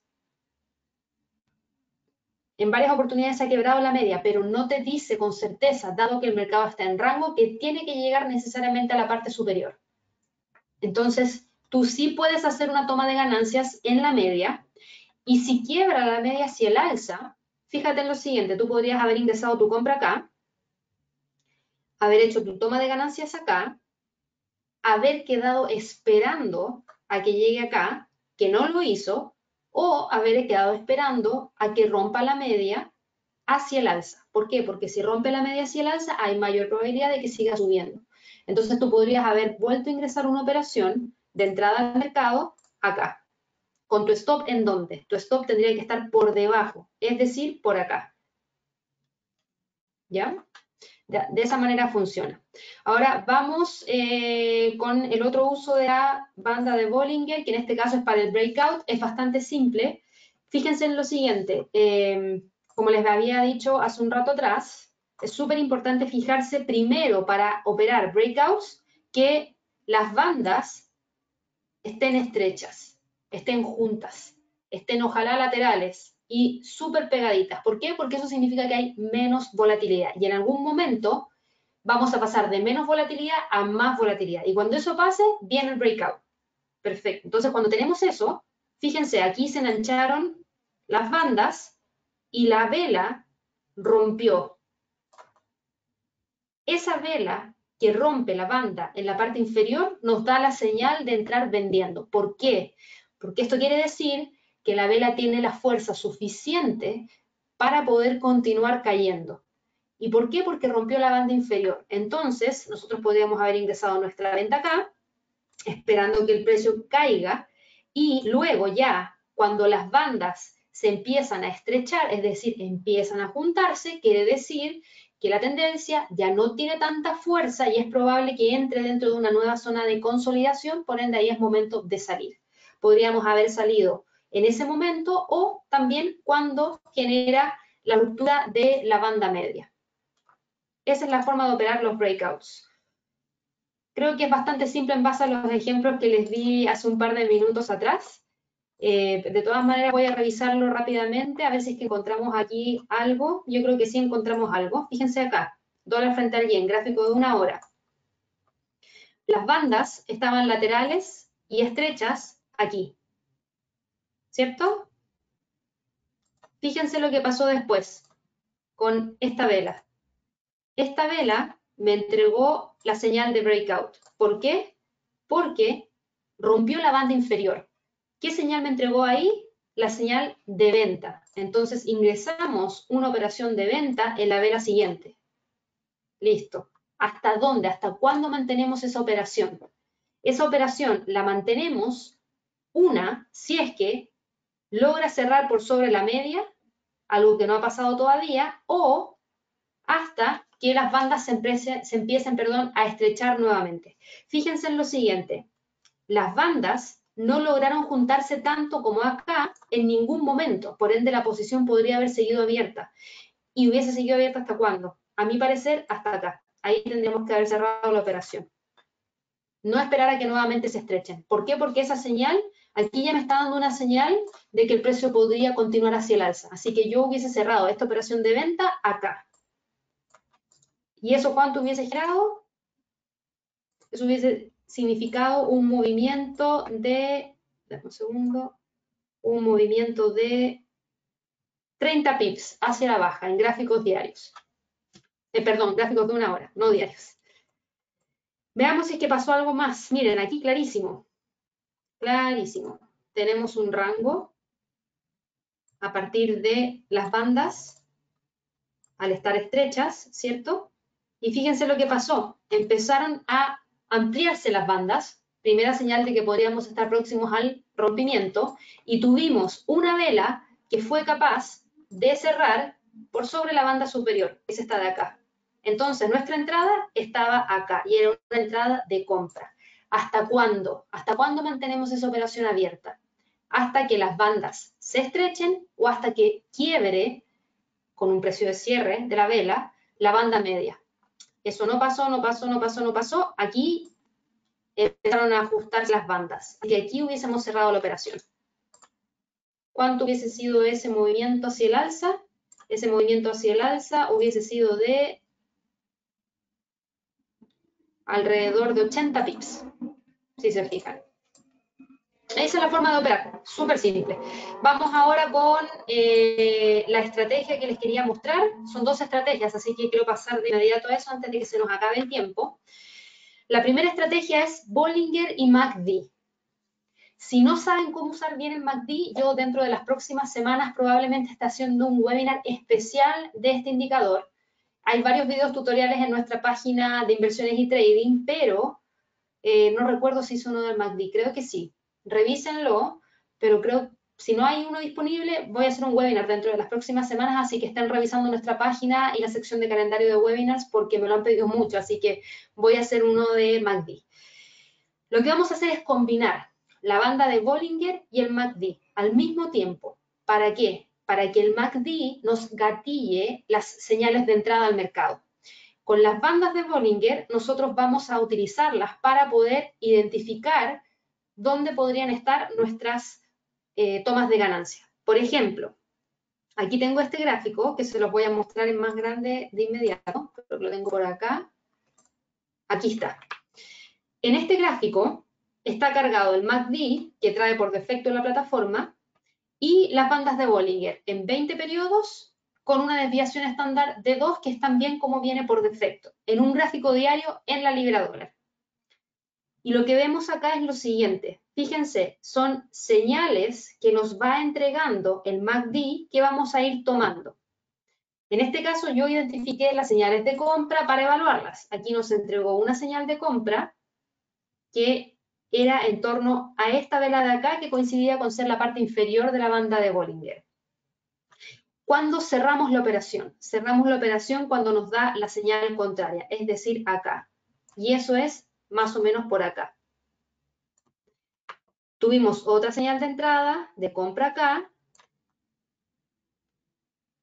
En varias oportunidades se ha quebrado la media, pero no te dice con certeza, dado que el mercado está en rango, que tiene que llegar necesariamente a la parte superior. Entonces, tú sí puedes hacer una toma de ganancias en la media, y si quiebra la media hacia el alza, fíjate en lo siguiente, tú podrías haber ingresado tu compra acá, haber hecho tu toma de ganancias acá, haber quedado esperando a que llegue acá, que no lo hizo, o haber quedado esperando a que rompa la media hacia el alza. ¿Por qué? Porque si rompe la media hacia el alza, hay mayor probabilidad de que siga subiendo. Entonces tú podrías haber vuelto a ingresar una operación de entrada al mercado acá. ¿Con tu stop en dónde? Tu stop tendría que estar por debajo, es decir, por acá. ¿Ya? De esa manera funciona. Ahora vamos con el otro uso de la banda de Bollinger, que en este caso es para el breakout. Es bastante simple. Fíjense en lo siguiente. Como les había dicho hace un rato atrás, es súper importante fijarse primero para operar breakouts que las bandas estén estrechas, estén juntas, estén ojalá laterales y súper pegaditas. ¿Por qué? Porque eso significa que hay menos volatilidad y en algún momento vamos a pasar de menos volatilidad a más volatilidad. Y cuando eso pase, viene el breakout. Perfecto. Entonces, cuando tenemos eso, fíjense, aquí se engancharon las bandas y la vela rompió. Esa vela que rompe la banda en la parte inferior nos da la señal de entrar vendiendo. ¿Por qué? Porque esto quiere decir que la vela tiene la fuerza suficiente para poder continuar cayendo. ¿Y por qué? Porque rompió la banda inferior. Entonces, nosotros podríamos haber ingresado nuestra venta acá, esperando que el precio caiga, y luego ya, cuando las bandas se empiezan a estrechar, es decir, empiezan a juntarse, quiere decir que la tendencia ya no tiene tanta fuerza y es probable que entre dentro de una nueva zona de consolidación, por ende ahí es momento de salir. Podríamos haber salido en ese momento o también cuando genera la ruptura de la banda media. Esa es la forma de operar los breakouts. Creo que es bastante simple en base a los ejemplos que les di hace un par de minutos atrás. De todas maneras voy a revisarlo rápidamente a ver si es que encontramos aquí algo. Yo creo que sí encontramos algo. Fíjense acá, dólar frente al yen, gráfico de 1 hora. Las bandas estaban laterales y estrechas aquí, ¿cierto? Fíjense lo que pasó después con esta vela. Esta vela me entregó la señal de breakout. ¿Por qué? Porque rompió la banda inferior. ¿Qué señal me entregó ahí? La señal de venta. Entonces ingresamos una operación de venta en la vela siguiente. Listo. ¿Hasta dónde? ¿Hasta cuándo mantenemos esa operación? Esa operación la mantenemos si es que logra cerrar por sobre la media, algo que no ha pasado todavía, o hasta que las bandas se empiecen a estrechar nuevamente. Fíjense en lo siguiente, las bandas no lograron juntarse tanto como acá en ningún momento, por ende la posición podría haber seguido abierta. ¿Y hubiese seguido abierta hasta cuándo? A mi parecer, hasta acá. Ahí tendríamos que haber cerrado la operación. No esperar a que nuevamente se estrechen. ¿Por qué? Porque esa señal, aquí ya me está dando una señal de que el precio podría continuar hacia el alza. Así que yo hubiese cerrado esta operación de venta acá. ¿Y eso cuánto hubiese generado? Eso hubiese significado un movimiento de, dame un segundo, un movimiento de 30 pips hacia la baja en gráficos diarios. Perdón, gráficos de 1 hora, no diarios. Veamos si es que pasó algo más. Miren, aquí clarísimo. Clarísimo. Tenemos un rango a partir de las bandas al estar estrechas, ¿cierto? Y fíjense lo que pasó. Empezaron a ampliarse las bandas, primera señal de que podríamos estar próximos al rompimiento, y tuvimos una vela que fue capaz de cerrar por sobre la banda superior, que es esta de acá. Entonces, nuestra entrada estaba acá, y era una entrada de compra. ¿Hasta cuándo? ¿Hasta cuándo mantenemos esa operación abierta? Hasta que las bandas se estrechen o hasta que quiebre, con un precio de cierre de la vela, la banda media. Eso no pasó, no pasó, no pasó, no pasó. Aquí empezaron a ajustarse las bandas. Y aquí hubiésemos cerrado la operación. ¿Cuánto hubiese sido ese movimiento hacia el alza? Ese movimiento hacia el alza hubiese sido de alrededor de 80 pips, si se fijan. Esa es la forma de operar, súper simple. Vamos ahora con la estrategia que les quería mostrar. Son 2 estrategias, así que quiero pasar de inmediato a eso antes de que se nos acabe el tiempo. La primera estrategia es Bollinger y MACD. Si no saben cómo usar bien el MACD, yo dentro de las próximas semanas probablemente esté haciendo un webinar especial de este indicador. Hay varios videos tutoriales en nuestra página de inversiones y trading, pero no recuerdo si hizo uno del MACD, creo que sí. Revísenlo, pero creo, si no hay uno disponible, voy a hacer un webinar dentro de las próximas semanas, así que estén revisando nuestra página y la sección de calendario de webinars porque me lo han pedido mucho, así que voy a hacer uno de MACD. Lo que vamos a hacer es combinar la banda de Bollinger y el MACD al mismo tiempo. ¿Para qué? para que el MACD nos gatille las señales de entrada al mercado. Con las bandas de Bollinger, nosotros vamos a utilizarlas para poder identificar dónde podrían estar nuestras tomas de ganancia. Por ejemplo, aquí tengo este gráfico que se los voy a mostrar en más grande de inmediato, pero lo tengo por acá. Aquí está. En este gráfico está cargado el MACD, que trae por defecto la plataforma, y las bandas de Bollinger en 20 periodos con una desviación estándar de 2 que están bien como viene por defecto, en un gráfico diario en la libra dólar. Y lo que vemos acá es lo siguiente. Fíjense, son señales que nos va entregando el MACD que vamos a ir tomando. En este caso yo identifiqué las señales de compra para evaluarlas. Aquí nos entregó una señal de compra que era en torno a esta vela de acá, que coincidía con ser la parte inferior de la banda de Bollinger. ¿Cuándo cerramos la operación? Cerramos la operación cuando nos da la señal contraria, es decir, acá. Y eso es más o menos por acá. Tuvimos otra señal de entrada, de compra acá,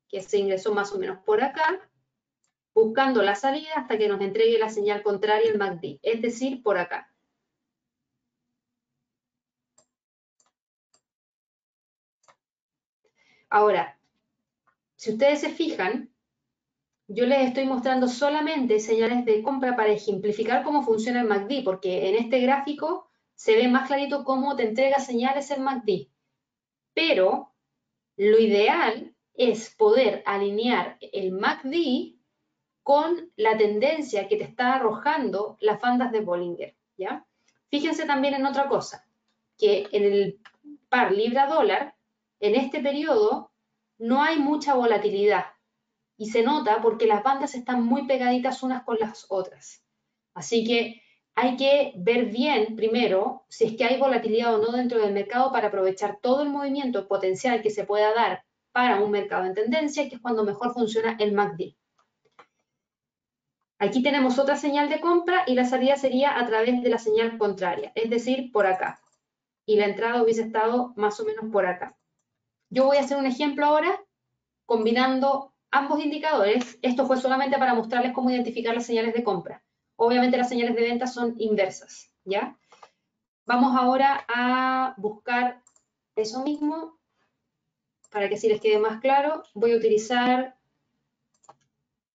que se ingresó más o menos por acá, buscando la salida hasta que nos entregue la señal contraria el MACD, es decir, por acá. Ahora, si ustedes se fijan, yo les estoy mostrando solamente señales de compra para ejemplificar cómo funciona el MACD, porque en este gráfico se ve más clarito cómo te entrega señales el MACD. Pero lo ideal es poder alinear el MACD con la tendencia que te está arrojando las bandas de Bollinger, ¿ya? Fíjense también en otra cosa, que en el par libra-dólar, en este periodo, no hay mucha volatilidad. Y se nota porque las bandas están muy pegaditas unas con las otras. Así que hay que ver bien primero si es que hay volatilidad o no dentro del mercado para aprovechar todo el movimiento potencial que se pueda dar para un mercado en tendencia, que es cuando mejor funciona el MACD. Aquí tenemos otra señal de compra y la salida sería a través de la señal contraria, es decir, por acá. Y la entrada hubiese estado más o menos por acá. Yo voy a hacer un ejemplo ahora combinando ambos indicadores. Esto fue solamente para mostrarles cómo identificar las señales de compra. Obviamente las señales de venta son inversas, ¿ya? Vamos ahora a buscar eso mismo, para que así les quede más claro. Voy a utilizar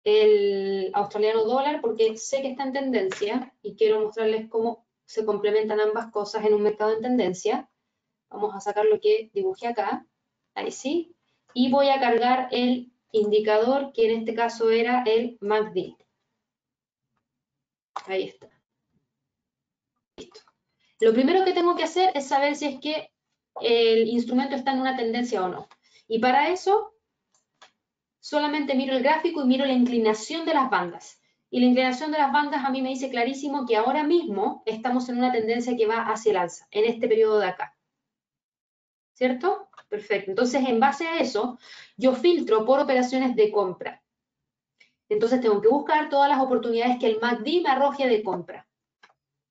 el australiano dólar porque sé que está en tendencia y quiero mostrarles cómo se complementan ambas cosas en un mercado en tendencia. Vamos a sacar lo que dibujé acá, ahí sí, y voy a cargar el indicador que en este caso era el MACD. Ahí está. Listo. Lo primero que tengo que hacer es saber si es que el instrumento está en una tendencia o no. Y para eso solamente miro el gráfico y miro la inclinación de las bandas. Y la inclinación de las bandas a mí me dice clarísimo que ahora mismo estamos en una tendencia que va hacia el alza, en este periodo de acá. ¿Cierto? Perfecto. Entonces, en base a eso, yo filtro por operaciones de compra. Entonces, tengo que buscar todas las oportunidades que el MACD me arroje de compra.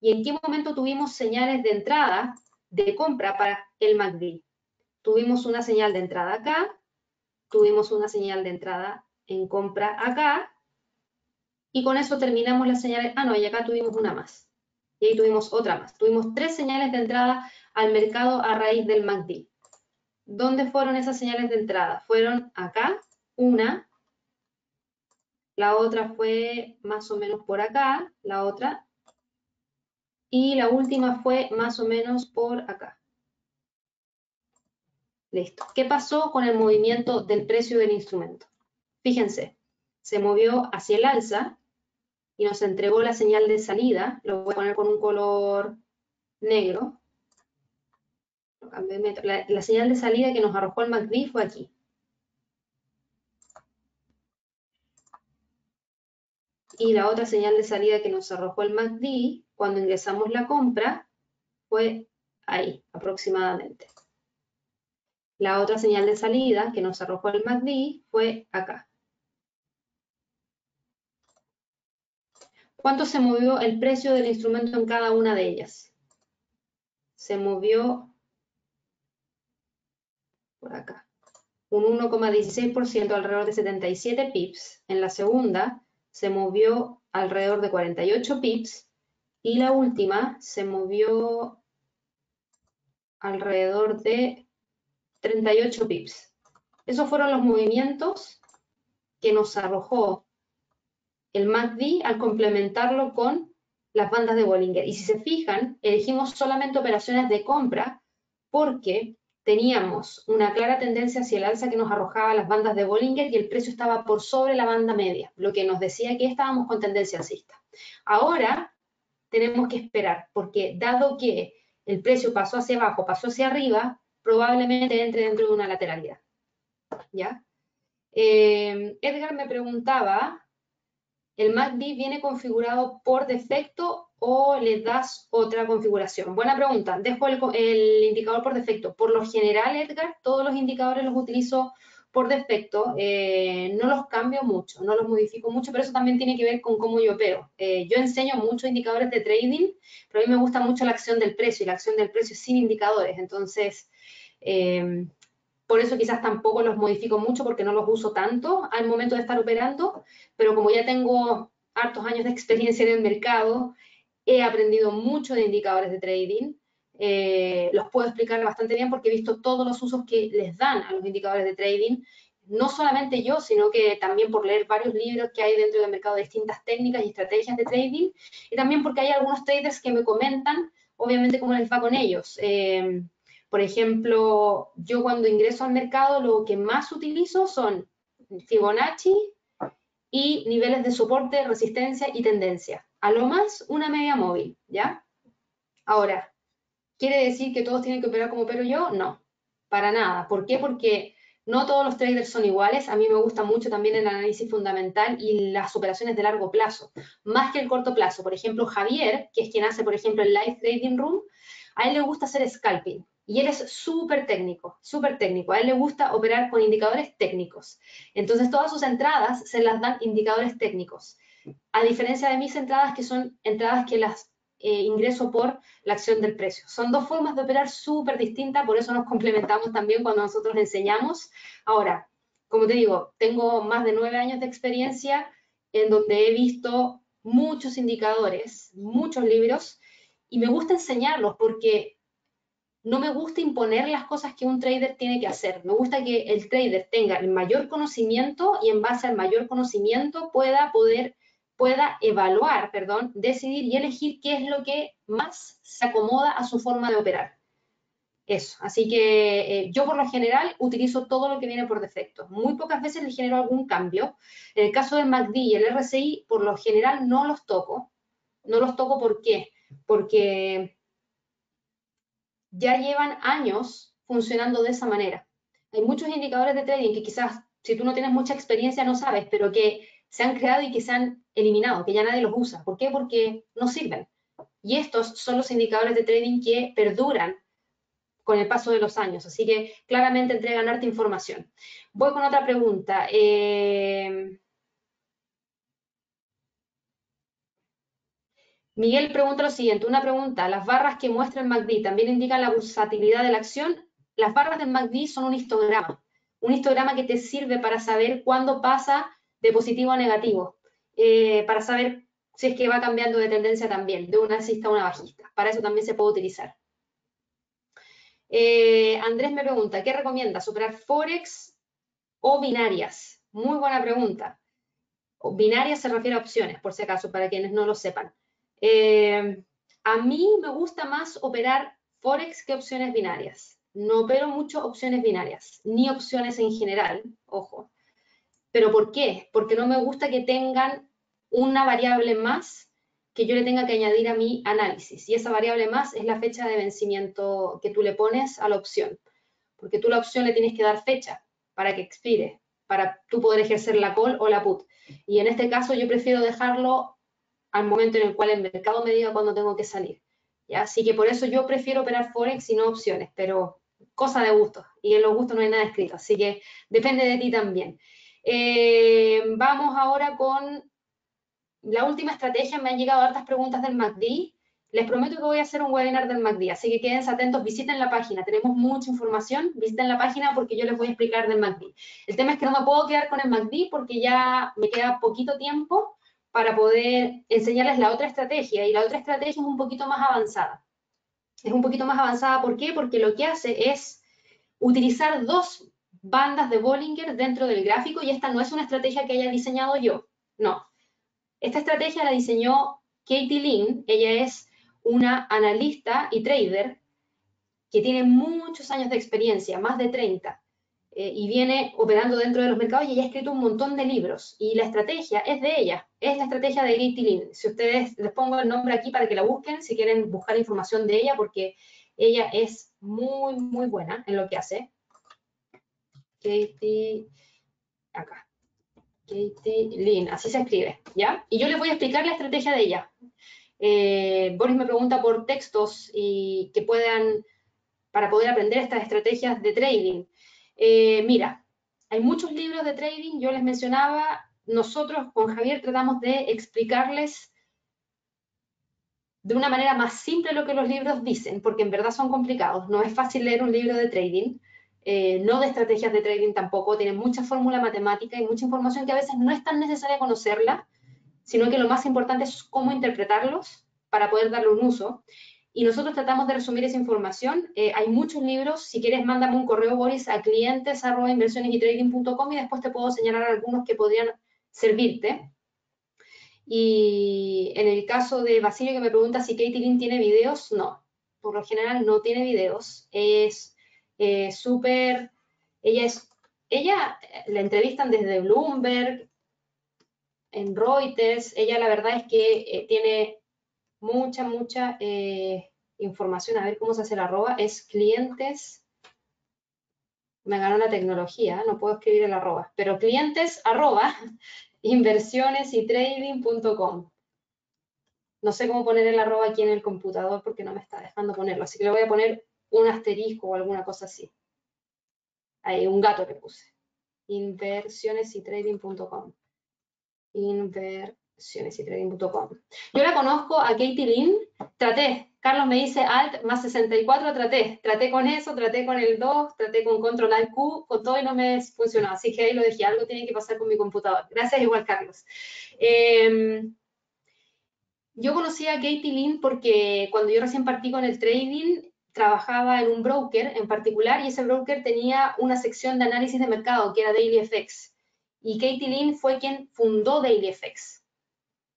¿Y en qué momento tuvimos señales de entrada de compra para el MACD? Tuvimos una señal de entrada acá, tuvimos una señal de entrada en compra acá, y con eso terminamos las señales. Ah, no, y acá tuvimos una más. Y ahí tuvimos otra más. Tuvimos 3 señales de entrada al mercado a raíz del MACD. ¿Dónde fueron esas señales de entrada? Fueron acá, una, la otra fue más o menos por acá, la otra, y la última fue más o menos por acá. Listo. ¿Qué pasó con el movimiento del precio del instrumento? Fíjense, se movió hacia el alza y nos entregó la señal de salida. Lo voy a poner con un color negro. La señal de salida que nos arrojó el MACD fue aquí. Y la otra señal de salida que nos arrojó el MACD cuando ingresamos la compra fue ahí, aproximadamente. La otra señal de salida que nos arrojó el MACD fue acá. ¿Cuánto se movió el precio del instrumento en cada una de ellas? Se movió por acá. un 1,16% alrededor de 77 pips. En la segunda se movió alrededor de 48 pips. Y la última se movió alrededor de 38 pips. Esos fueron los movimientos que nos arrojó el MACD al complementarlo con las bandas de Bollinger. Y si se fijan, elegimos solamente operaciones de compra porque teníamos una clara tendencia hacia el alza que nos arrojaba las bandas de Bollinger y el precio estaba por sobre la banda media, lo que nos decía que estábamos con tendencia alcista. Ahora tenemos que esperar, porque dado que el precio pasó hacia abajo, pasó hacia arriba, probablemente entre dentro de una lateralidad. ¿Ya? Edgar me preguntaba, ¿el MACD viene configurado por defecto o le das otra configuración? Buena pregunta. Dejo el indicador por defecto. Por lo general, Edgar, todos los indicadores los utilizo por defecto. No los cambio mucho, no los modifico mucho, pero eso también tiene que ver con cómo yo opero. Yo enseño muchos indicadores de trading, pero a mí me gusta mucho la acción del precio, y la acción del precio sin indicadores. Entonces, por eso quizás tampoco los modifico mucho porque no los uso tanto al momento de estar operando, pero como ya tengo hartos años de experiencia en el mercado, he aprendido mucho de indicadores de trading, los puedo explicar bastante bien porque he visto todos los usos que les dan a los indicadores de trading, no solamente yo, sino que también por leer varios libros que hay dentro del mercado de distintas técnicas y estrategias de trading, y también porque hay algunos traders que me comentan, obviamente, cómo les va con ellos. Por ejemplo, yo cuando ingreso al mercado lo que más utilizo son Fibonacci y niveles de soporte, resistencia y tendencia. A lo más una media móvil, ¿ya? Ahora, ¿quiere decir que todos tienen que operar como opero yo? No, para nada. ¿Por qué? Porque no todos los traders son iguales. A mí me gusta mucho también el análisis fundamental y las operaciones de largo plazo, más que el corto plazo. Por ejemplo, Javier, que es quien hace, por ejemplo, el Live Trading Room, a él le gusta hacer scalping. Y él es súper técnico, súper técnico. A él le gusta operar con indicadores técnicos. Entonces, todas sus entradas se las dan indicadores técnicos. A diferencia de mis entradas, que son entradas que las ingreso por la acción del precio. Son dos formas de operar súper distintas, por eso nos complementamos también cuando nosotros enseñamos. Ahora, como te digo, tengo más de 9 años de experiencia en donde he visto muchos indicadores, muchos libros, y me gusta enseñarlos porque no me gusta imponer las cosas que un trader tiene que hacer. Me gusta que el trader tenga el mayor conocimiento y en base al mayor conocimiento pueda evaluar, decidir y elegir qué es lo que más se acomoda a su forma de operar. Eso, así que yo por lo general utilizo todo lo que viene por defecto. Muy pocas veces le genero algún cambio. En el caso del MACD y el RSI, por lo general no los toco. No los toco, ¿por qué? Porque ya llevan años funcionando de esa manera. Hay muchos indicadores de trading que quizás, si tú no tienes mucha experiencia, no sabes, pero que se han creado y que se han eliminado, que ya nadie los usa. ¿Por qué? Porque no sirven. Y estos son los indicadores de trading que perduran con el paso de los años. Así que claramente entregan harta información. Voy con otra pregunta. Miguel pregunta lo siguiente, una pregunta, ¿las barras que muestra el MACD también indican la bursatilidad de la acción? Las barras del MACD son un histograma que te sirve para saber cuándo pasa de positivo a negativo, para saber si es que va cambiando de tendencia también, de una alcista a una bajista. Para eso también se puede utilizar. Andrés me pregunta, ¿qué recomiendas? ¿Operar Forex o binarias? Muy buena pregunta. Binarias se refiere a opciones, por si acaso, para quienes no lo sepan. A mí me gusta más operar Forex que opciones binarias. No opero mucho opciones binarias, ni opciones en general, ojo. ¿Pero por qué? Porque no me gusta que tengan una variable más que yo le tenga que añadir a mi análisis. Y esa variable más es la fecha de vencimiento que tú le pones a la opción. Porque tú a la opción le tienes que dar fecha para que expire, para tú poder ejercer la call o la put. Y en este caso yo prefiero dejarlo al momento en el cual el mercado me diga cuándo tengo que salir. ¿Ya? Así que por eso yo prefiero operar Forex y no opciones, pero cosa de gusto. Y en los gustos no hay nada escrito, así que depende de ti también. Vamos ahora con la última estrategia. Me han llegado hartas preguntas del MACD. Les prometo que voy a hacer un webinar del MACD, así que quédense atentos, visiten la página, tenemos mucha información, visiten la página porque yo les voy a explicar del MACD. El tema es que no me puedo quedar con el MACD porque ya me queda poquito tiempo para poder enseñarles la otra estrategia, y la otra estrategia es un poquito más avanzada. Es un poquito más avanzada, ¿por qué? Porque lo que hace es utilizar dos bandas de Bollinger dentro del gráfico, y esta no es una estrategia que haya diseñado yo, no. Esta estrategia la diseñó Katie Lin, ella es una analista y trader que tiene muchos años de experiencia, más de 30, y viene operando dentro de los mercados, y ella ha escrito un montón de libros, y la estrategia es de ella, es la estrategia de Katie Lin. Si ustedes, les pongo el nombre aquí para que la busquen, si quieren buscar información de ella, porque ella es muy, muy buena en lo que hace. Katie, acá, Katie Lin, así se escribe, ¿ya? Y yo les voy a explicar la estrategia de ella. Boris me pregunta por textos y que puedan, para poder aprender estas estrategias de trading. Mira, hay muchos libros de trading, yo les mencionaba, nosotros con Javier tratamos de explicarles de una manera más simple lo que los libros dicen, porque en verdad son complicados, no es fácil leer un libro de trading, no de estrategias de trading tampoco, tienen mucha fórmula matemática y mucha información que a veces no es tan necesaria conocerla, sino que lo más importante es cómo interpretarlos para poder darle un uso. Y nosotros tratamos de resumir esa información. Hay muchos libros, si quieres mándame un correo, Boris, a clientes@inversionesytrading.com, y después te puedo señalar algunos que podrían servirte. Y en el caso de Basilio, que me pregunta si Katie Lin tiene videos, no, por lo general no tiene videos, es súper, ella la entrevistan desde Bloomberg, en Reuters, ella la verdad es que tiene mucha información. A ver cómo se hace el arroba, es clientes, me ganó la tecnología, no puedo escribir el arroba, pero clientes @inversionesytrading.com. No sé cómo poner el arroba aquí en el computador porque no me está dejando ponerlo, así que le voy a poner un asterisco o alguna cosa así. Ahí, un gato le puse. Inversionesytrading.com. Inversionesytrading.com. Yo la conozco a Katie Lin, traté. Carlos me dice Alt más 64, traté con eso, traté con el 2, traté con Control Alt Q, con todo y no me funcionó, así que ahí lo dejé, algo tiene que pasar con mi computador. Gracias igual, Carlos. Yo conocí a Katie Lin porque cuando yo recién partí con el trading, trabajaba en un broker en particular, y ese broker tenía una sección de análisis de mercado que era DailyFX. Y Katie Lin fue quien fundó DailyFX.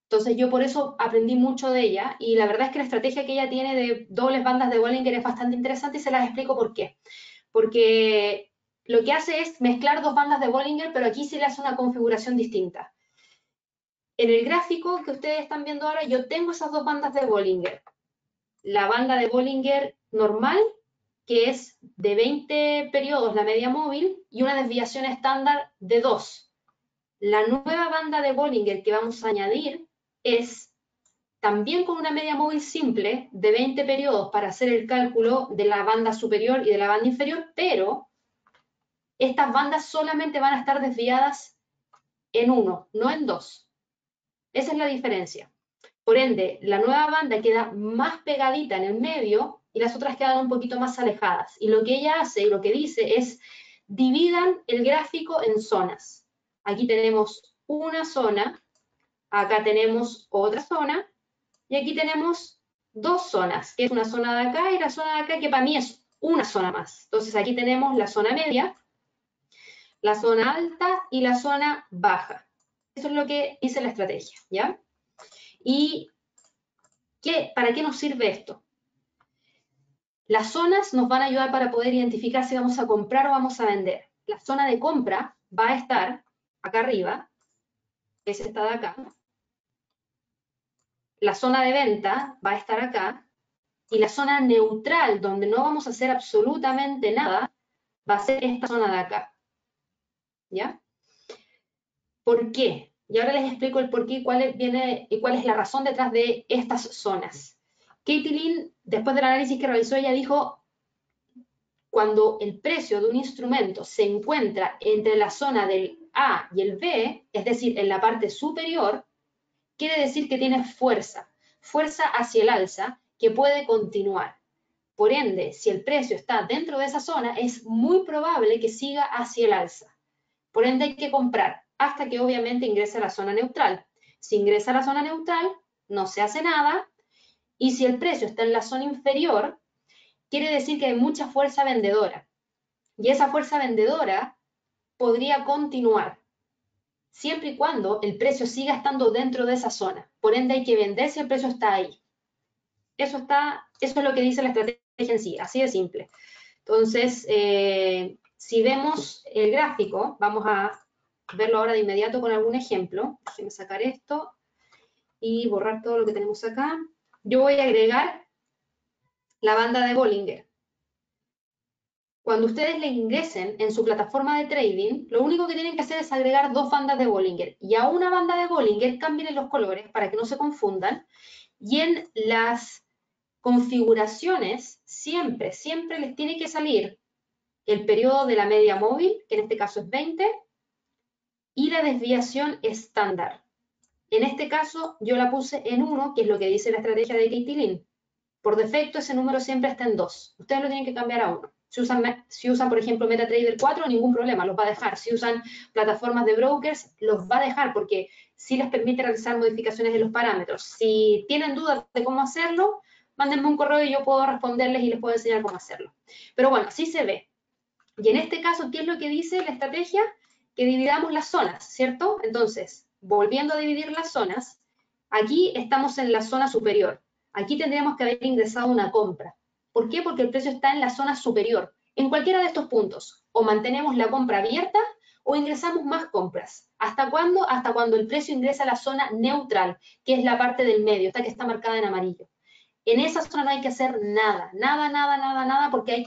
Entonces yo por eso aprendí mucho de ella, y la verdad es que la estrategia que ella tiene de dobles bandas de Bollinger es bastante interesante, y se las explico por qué. Porque lo que hace es mezclar dos bandas de Bollinger, pero aquí se le hace una configuración distinta. En el gráfico que ustedes están viendo ahora, yo tengo esas dos bandas de Bollinger. La banda de Bollinger normal, que es de 20 periodos, la media móvil, y una desviación estándar de 2. La nueva banda de Bollinger que vamos a añadir es también con una media móvil simple de 20 periodos para hacer el cálculo de la banda superior y de la banda inferior, pero estas bandas solamente van a estar desviadas en 1, no en 2. Esa es la diferencia. Por ende, la nueva banda queda más pegadita en el medio y las otras quedan un poquito más alejadas. Y lo que ella hace y lo que dice es, dividan el gráfico en zonas. Aquí tenemos una zona, acá tenemos otra zona, y aquí tenemos dos zonas, que es una zona de acá y la zona de acá, que para mí es una zona más. Entonces aquí tenemos la zona media, la zona alta y la zona baja. Eso es lo que dice la estrategia, ¿ya? ¿Y para qué nos sirve esto? Las zonas nos van a ayudar para poder identificar si vamos a comprar o vamos a vender. La zona de compra va a estar acá arriba, que es esta de acá. La zona de venta va a estar acá. Y la zona neutral, donde no vamos a hacer absolutamente nada, va a ser esta zona de acá. ¿Ya? ¿Por qué? Y ahora les explico el por qué y cuál es la razón detrás de estas zonas. Katie Lin, después del análisis que realizó, ella dijo, cuando el precio de un instrumento se encuentra entre la zona del A y el B, es decir, en la parte superior, quiere decir que tiene fuerza hacia el alza, que puede continuar. Por ende, si el precio está dentro de esa zona, es muy probable que siga hacia el alza. Por ende, hay que comprar hasta que obviamente ingrese a la zona neutral. Si ingresa a la zona neutral, no se hace nada. Y si el precio está en la zona inferior, quiere decir que hay mucha fuerza vendedora. Y esa fuerza vendedora podría continuar, siempre y cuando el precio siga estando dentro de esa zona. Por ende, hay que vender si el precio está ahí. Eso es lo que dice la estrategia en sí, así de simple. Entonces, si vemos el gráfico, vamos a verlo ahora de inmediato con algún ejemplo. Déjenme sacar esto y borrar todo lo que tenemos acá. Yo voy a agregar la banda de Bollinger. Cuando ustedes le ingresen en su plataforma de trading, lo único que tienen que hacer es agregar 2 bandas de Bollinger. Y a una banda de Bollinger cambien los colores para que no se confundan. Y en las configuraciones, siempre les tiene que salir el periodo de la media móvil, que en este caso es 20, y la desviación estándar. En este caso, yo la puse en 1, que es lo que dice la estrategia de Katie Lin. Por defecto, ese número siempre está en 2. Ustedes lo tienen que cambiar a 1. Si usan, por ejemplo, MetaTrader 4, ningún problema, los va a dejar. Si usan plataformas de brokers, los va a dejar porque sí les permite realizar modificaciones de los parámetros. Si tienen dudas de cómo hacerlo, mándenme un correo y yo puedo responderles y les puedo enseñar cómo hacerlo. Pero bueno, así se ve. Y en este caso, ¿qué es lo que dice la estrategia? Que dividamos las zonas, ¿cierto? Entonces, volviendo a dividir las zonas, aquí estamos en la zona superior. Aquí tendríamos que haber ingresado una compra. ¿Por qué? Porque el precio está en la zona superior. En cualquiera de estos puntos, o mantenemos la compra abierta o ingresamos más compras. ¿Hasta cuándo? Hasta cuando el precio ingresa a la zona neutral, que es la parte del medio, esta que está marcada en amarillo. En esa zona no hay que hacer nada, porque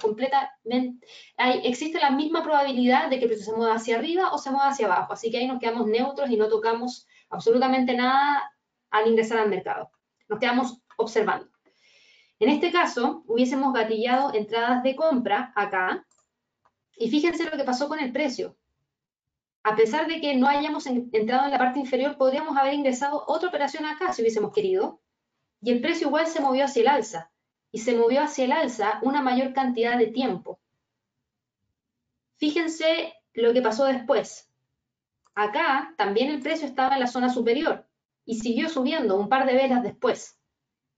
existe la misma probabilidad de que el precio se mueva hacia arriba o se mueva hacia abajo. Así que ahí nos quedamos neutros y no tocamos absolutamente nada al ingresar al mercado. Nos quedamos observando. En este caso, hubiésemos gatillado entradas de compra acá. Y fíjense lo que pasó con el precio. A pesar de que no hayamos entrado en la parte inferior, podríamos haber ingresado otra operación acá si hubiésemos querido. Y el precio igual se movió hacia el alza. Y se movió hacia el alza una mayor cantidad de tiempo. Fíjense lo que pasó después. Acá también el precio estaba en la zona superior y siguió subiendo un par de velas después.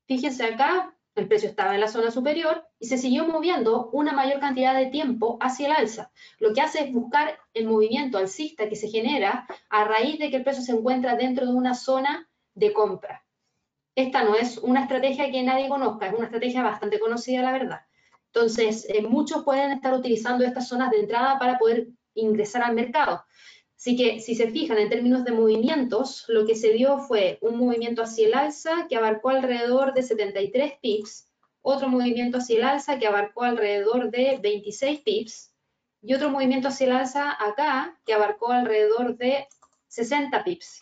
Fíjense acá, el precio estaba en la zona superior y se siguió moviendo una mayor cantidad de tiempo hacia el alza. Lo que hace es buscar el movimiento alcista que se genera a raíz de que el precio se encuentra dentro de una zona de compra. Esta no es una estrategia que nadie conozca, es una estrategia bastante conocida, la verdad. Entonces, muchos pueden estar utilizando estas zonas de entrada para poder ingresar al mercado. Así que, si se fijan en términos de movimientos, lo que se dio fue un movimiento hacia el alza que abarcó alrededor de 73 pips, otro movimiento hacia el alza que abarcó alrededor de 26 pips, y otro movimiento hacia el alza acá que abarcó alrededor de 60 pips.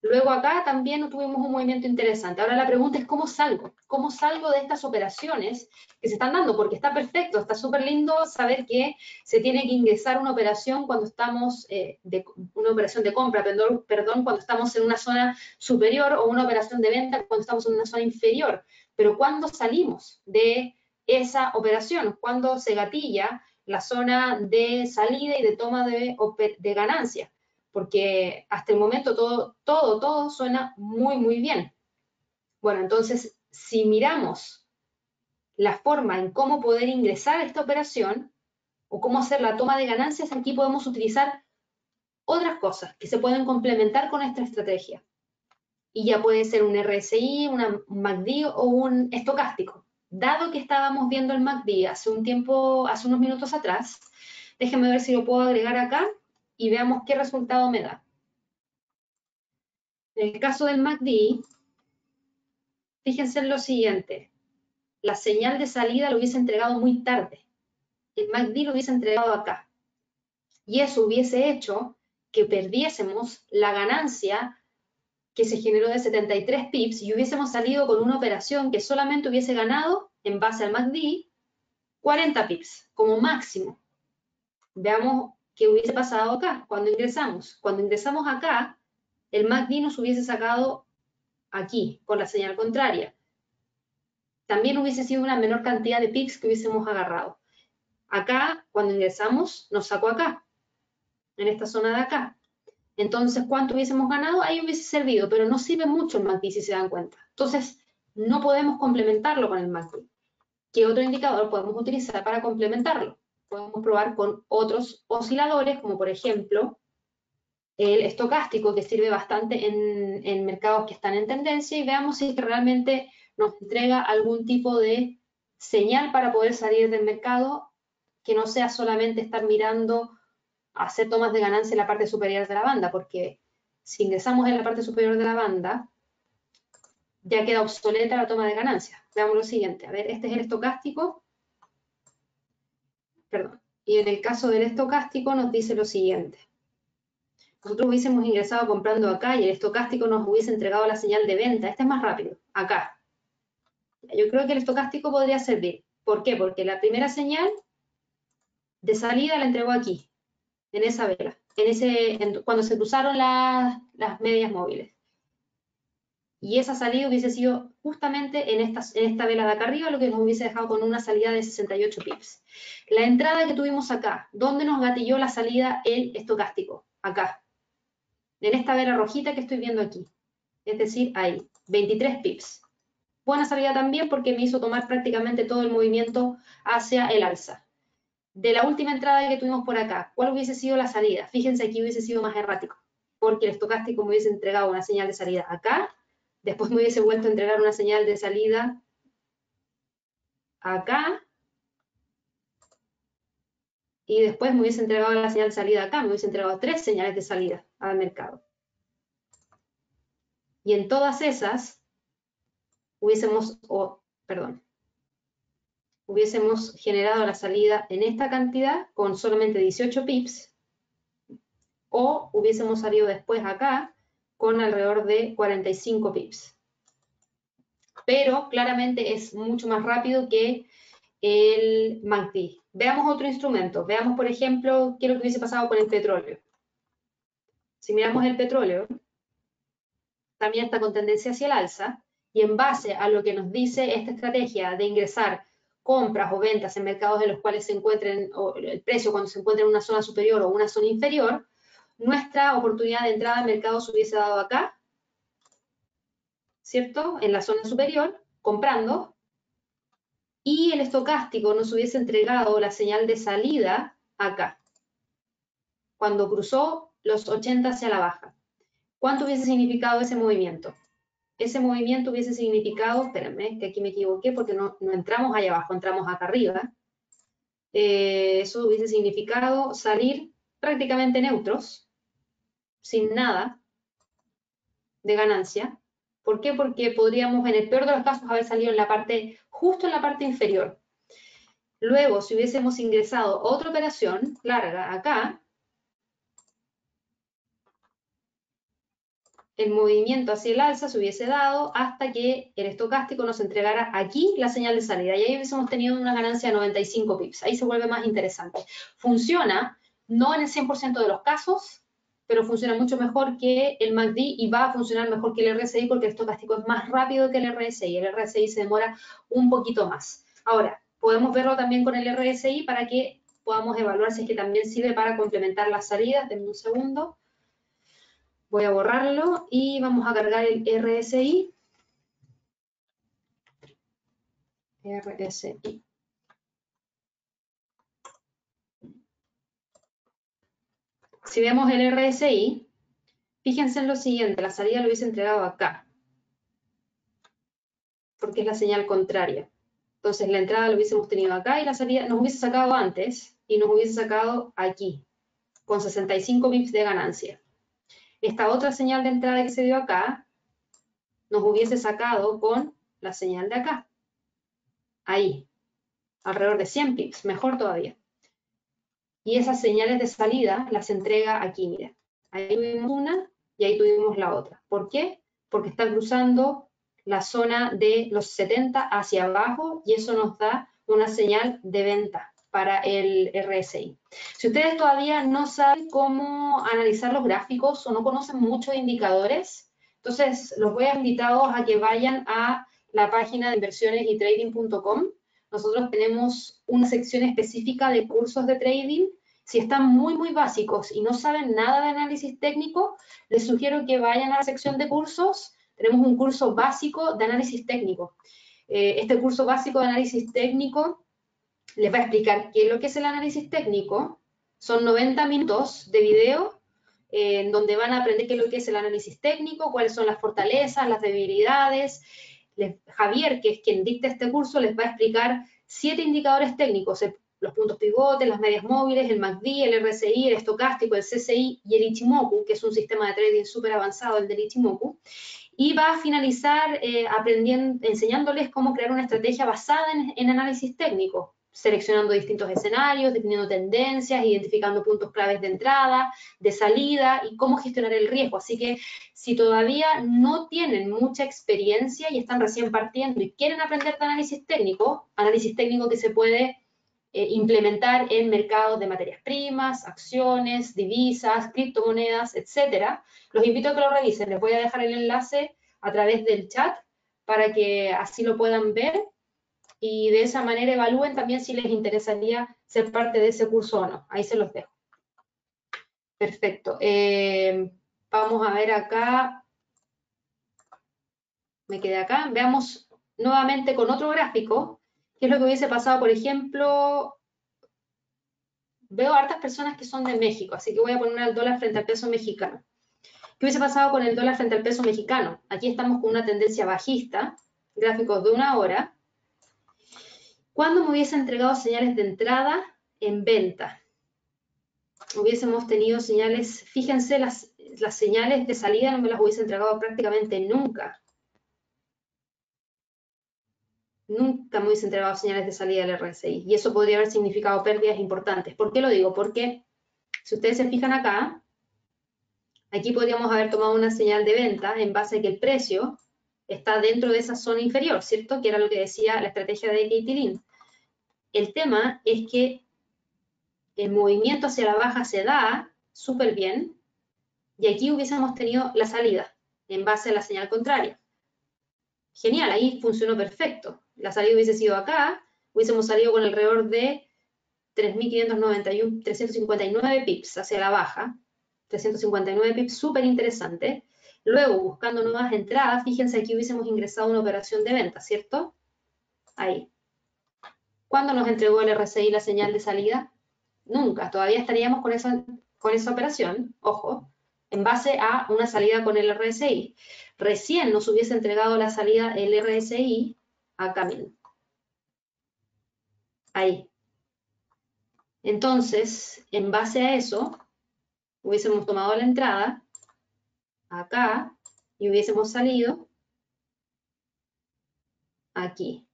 Luego acá también tuvimos un movimiento interesante. Ahora la pregunta es ¿cómo salgo? ¿Cómo salgo de estas operaciones que se están dando? Porque está perfecto, está súper lindo saber que se tiene que ingresar una operación cuando estamos, una operación de compra, perdón, cuando estamos en una zona superior o una operación de venta cuando estamos en una zona inferior. Pero ¿cuándo salimos de esa operación? ¿Cuándo se gatilla la zona de salida y de toma de ganancia? Porque hasta el momento todo suena muy bien. Bueno, entonces, si miramos la forma en cómo poder ingresar a esta operación o cómo hacer la toma de ganancias, aquí podemos utilizar otras cosas que se pueden complementar con esta estrategia. Y ya puede ser un RSI, un MACD o un estocástico. Dado que estábamos viendo el MACD hace unos minutos atrás, déjenme ver si lo puedo agregar acá y veamos qué resultado me da. En el caso del MACD, fíjense en lo siguiente. La señal de salida lo hubiese entregado muy tarde. El MACD lo hubiese entregado acá. Y eso hubiese hecho que perdiésemos la ganancia que se generó de 73 pips y hubiésemos salido con una operación que solamente hubiese ganado, en base al MACD, 40 pips como máximo. Veamos qué hubiese pasado acá cuando ingresamos. Cuando ingresamos acá, el MACD nos hubiese sacado aquí, con la señal contraria. también hubiese sido una menor cantidad de pips que hubiésemos agarrado. Acá, cuando ingresamos, nos sacó acá, en esta zona de acá. Entonces, ¿cuánto hubiésemos ganado? Ahí hubiese servido, pero no sirve mucho el MACD si se dan cuenta. Entonces, no podemos complementarlo con el MACD. ¿Qué otro indicador podemos utilizar para complementarlo? Podemos probar con otros osciladores, como por ejemplo el estocástico, que sirve bastante en mercados que están en tendencia, y veamos si realmente nos entrega algún tipo de señal para poder salir del mercado, que no sea solamente estar mirando, hacer tomas de ganancia en la parte superior de la banda, porque si ingresamos en la parte superior de la banda, ya queda obsoleta la toma de ganancias. Veamos lo siguiente. A ver, este es el estocástico. Perdón. Y en el caso del estocástico nos dice lo siguiente. Nosotros hubiésemos ingresado comprando acá y el estocástico nos hubiese entregado la señal de venta. Este es más rápido, acá. Yo creo que el estocástico podría servir. ¿Por qué? Porque la primera señal de salida la entregó aquí, en esa vela, cuando se cruzaron las medias móviles. Y esa salida hubiese sido justamente en esta vela de acá arriba, lo que nos hubiese dejado con una salida de 68 pips. La entrada que tuvimos acá, ¿dónde nos gatilló la salida el estocástico? Acá, en esta vela rojita que estoy viendo aquí. Es decir, ahí, 23 pips. Buena salida también porque me hizo tomar prácticamente todo el movimiento hacia el alza. De la última entrada que tuvimos por acá, ¿cuál hubiese sido la salida? Fíjense, aquí hubiese sido más errático, porque el estocástico me hubiese entregado una señal de salida acá, después me hubiese vuelto a entregar una señal de salida acá, y después me hubiese entregado la señal de salida acá, me hubiese entregado 3 señales de salida al mercado. Y en todas esas hubiésemos generado la salida en esta cantidad con solamente 18 pips, o hubiésemos salido después acá con alrededor de 45 pips. Pero claramente es mucho más rápido que el MACD. Veamos otro instrumento. Veamos, por ejemplo, qué es lo que hubiese pasado con el petróleo. Si miramos el petróleo, también está con tendencia hacia el alza, y en base a lo que nos dice esta estrategia de ingresar compras o ventas en mercados en los cuales se encuentren, o el precio cuando se encuentra en una zona superior o una zona inferior, nuestra oportunidad de entrada al mercado se hubiese dado acá, ¿cierto? En la zona superior, comprando, y el estocástico nos hubiese entregado la señal de salida acá, cuando cruzó los 80 hacia la baja. ¿Cuánto hubiese significado ese movimiento? Ese movimiento hubiese significado, espérenme, que aquí me equivoqué porque no entramos allá abajo, entramos acá arriba. Eso hubiese significado salir prácticamente neutros, sin nada de ganancia. ¿Por qué? Porque podríamos, en el peor de los casos, haber salido justo en la parte inferior. Luego, si hubiésemos ingresado otra operación larga acá, el movimiento hacia el alza se hubiese dado hasta que el estocástico nos entregara aquí la señal de salida, y ahí hubiésemos tenido una ganancia de 95 pips. Ahí se vuelve más interesante. Funciona, no en el 100% de los casos, pero funciona mucho mejor que el MACD y va a funcionar mejor que el RSI porque el estocástico es más rápido que el RSI. El RSI se demora un poquito más. Ahora, podemos verlo también con el RSI para que podamos evaluar si es que también sirve para complementar las salidas. Denme un segundo. Voy a borrarlo y vamos a cargar el RSI. RSI. Si vemos el RSI, fíjense en lo siguiente, la salida lo hubiese entregado acá, porque es la señal contraria. Entonces la entrada lo hubiésemos tenido acá y la salida nos hubiese sacado antes y nos hubiese sacado aquí, con 65 pips de ganancia. Esta otra señal de entrada que se dio acá, nos hubiese sacado con la señal de acá. Ahí, alrededor de 100 pips, mejor todavía. Y esas señales de salida las entrega aquí, mira. Ahí tuvimos una y ahí tuvimos la otra. ¿Por qué? Porque está cruzando la zona de los 70 hacia abajo y eso nos da una señal de venta para el RSI. Si ustedes todavía no saben cómo analizar los gráficos o no conocen muchos indicadores, entonces los voy a invitar a que vayan a la página de inversionesytrading.com. Nosotros tenemos una sección específica de cursos de trading. Si están muy básicos y no saben nada de análisis técnico, les sugiero que vayan a la sección de cursos. Tenemos un curso básico de análisis técnico. Este curso básico de análisis técnico les va a explicar qué es lo que es el análisis técnico. Son 90 minutos de video en donde van a aprender qué es lo que es el análisis técnico, cuáles son las fortalezas, las debilidades. Javier, que es quien dicta este curso, les va a explicar 7 indicadores técnicos, los puntos pivotes, las medias móviles, el MACD, el RSI, el estocástico, el CCI y el Ichimoku, que es un sistema de trading súper avanzado, el del Ichimoku. Y va a finalizar enseñándoles cómo crear una estrategia basada en análisis técnico, seleccionando distintos escenarios, definiendo tendencias, identificando puntos claves de entrada, de salida y cómo gestionar el riesgo. Así que si todavía no tienen mucha experiencia y están recién partiendo y quieren aprender de análisis técnico que se puede implementar en mercados de materias primas, acciones, divisas, criptomonedas, etcétera, los invito a que lo revisen. Les voy a dejar el enlace a través del chat para que así lo puedan ver y de esa manera evalúen también si les interesaría ser parte de ese curso o no. Ahí se los dejo. Perfecto. Vamos a ver acá. Me quedé acá. Veamos nuevamente con otro gráfico qué es lo que hubiese pasado, por ejemplo. Veo hartas personas que son de México, así que voy a poner el dólar frente al peso mexicano. ¿Qué hubiese pasado con el dólar frente al peso mexicano? Aquí estamos con una tendencia bajista, gráficos de 1 hora. ¿Cuándo me hubiese entregado señales de entrada en venta? Hubiésemos tenido señales, fíjense, las señales de salida no me las hubiese entregado prácticamente nunca. Nunca me hubiese entregado señales de salida del RSI. Y eso podría haber significado pérdidas importantes. ¿Por qué lo digo? Porque si ustedes se fijan acá, aquí podríamos haber tomado una señal de venta en base a que el precio está dentro de esa zona inferior, ¿cierto? Que era lo que decía la estrategia de Katie Lin. El tema es que el movimiento hacia la baja se da súper bien y aquí hubiésemos tenido la salida en base a la señal contraria. Genial, ahí funcionó perfecto. La salida hubiese sido acá, hubiésemos salido con alrededor de 359 pips hacia la baja, 359 pips, súper interesante. Luego, buscando nuevas entradas, fíjense aquí hubiésemos ingresado una operación de venta, ¿cierto? Ahí. ¿Cuándo nos entregó el RSI la señal de salida? Nunca, todavía estaríamos con esa operación, ojo, en base a una salida con el RSI. Recién nos hubiese entregado la salida el RSI acá mismo. Ahí. Entonces, en base a eso, hubiésemos tomado la entrada acá y hubiésemos salido aquí,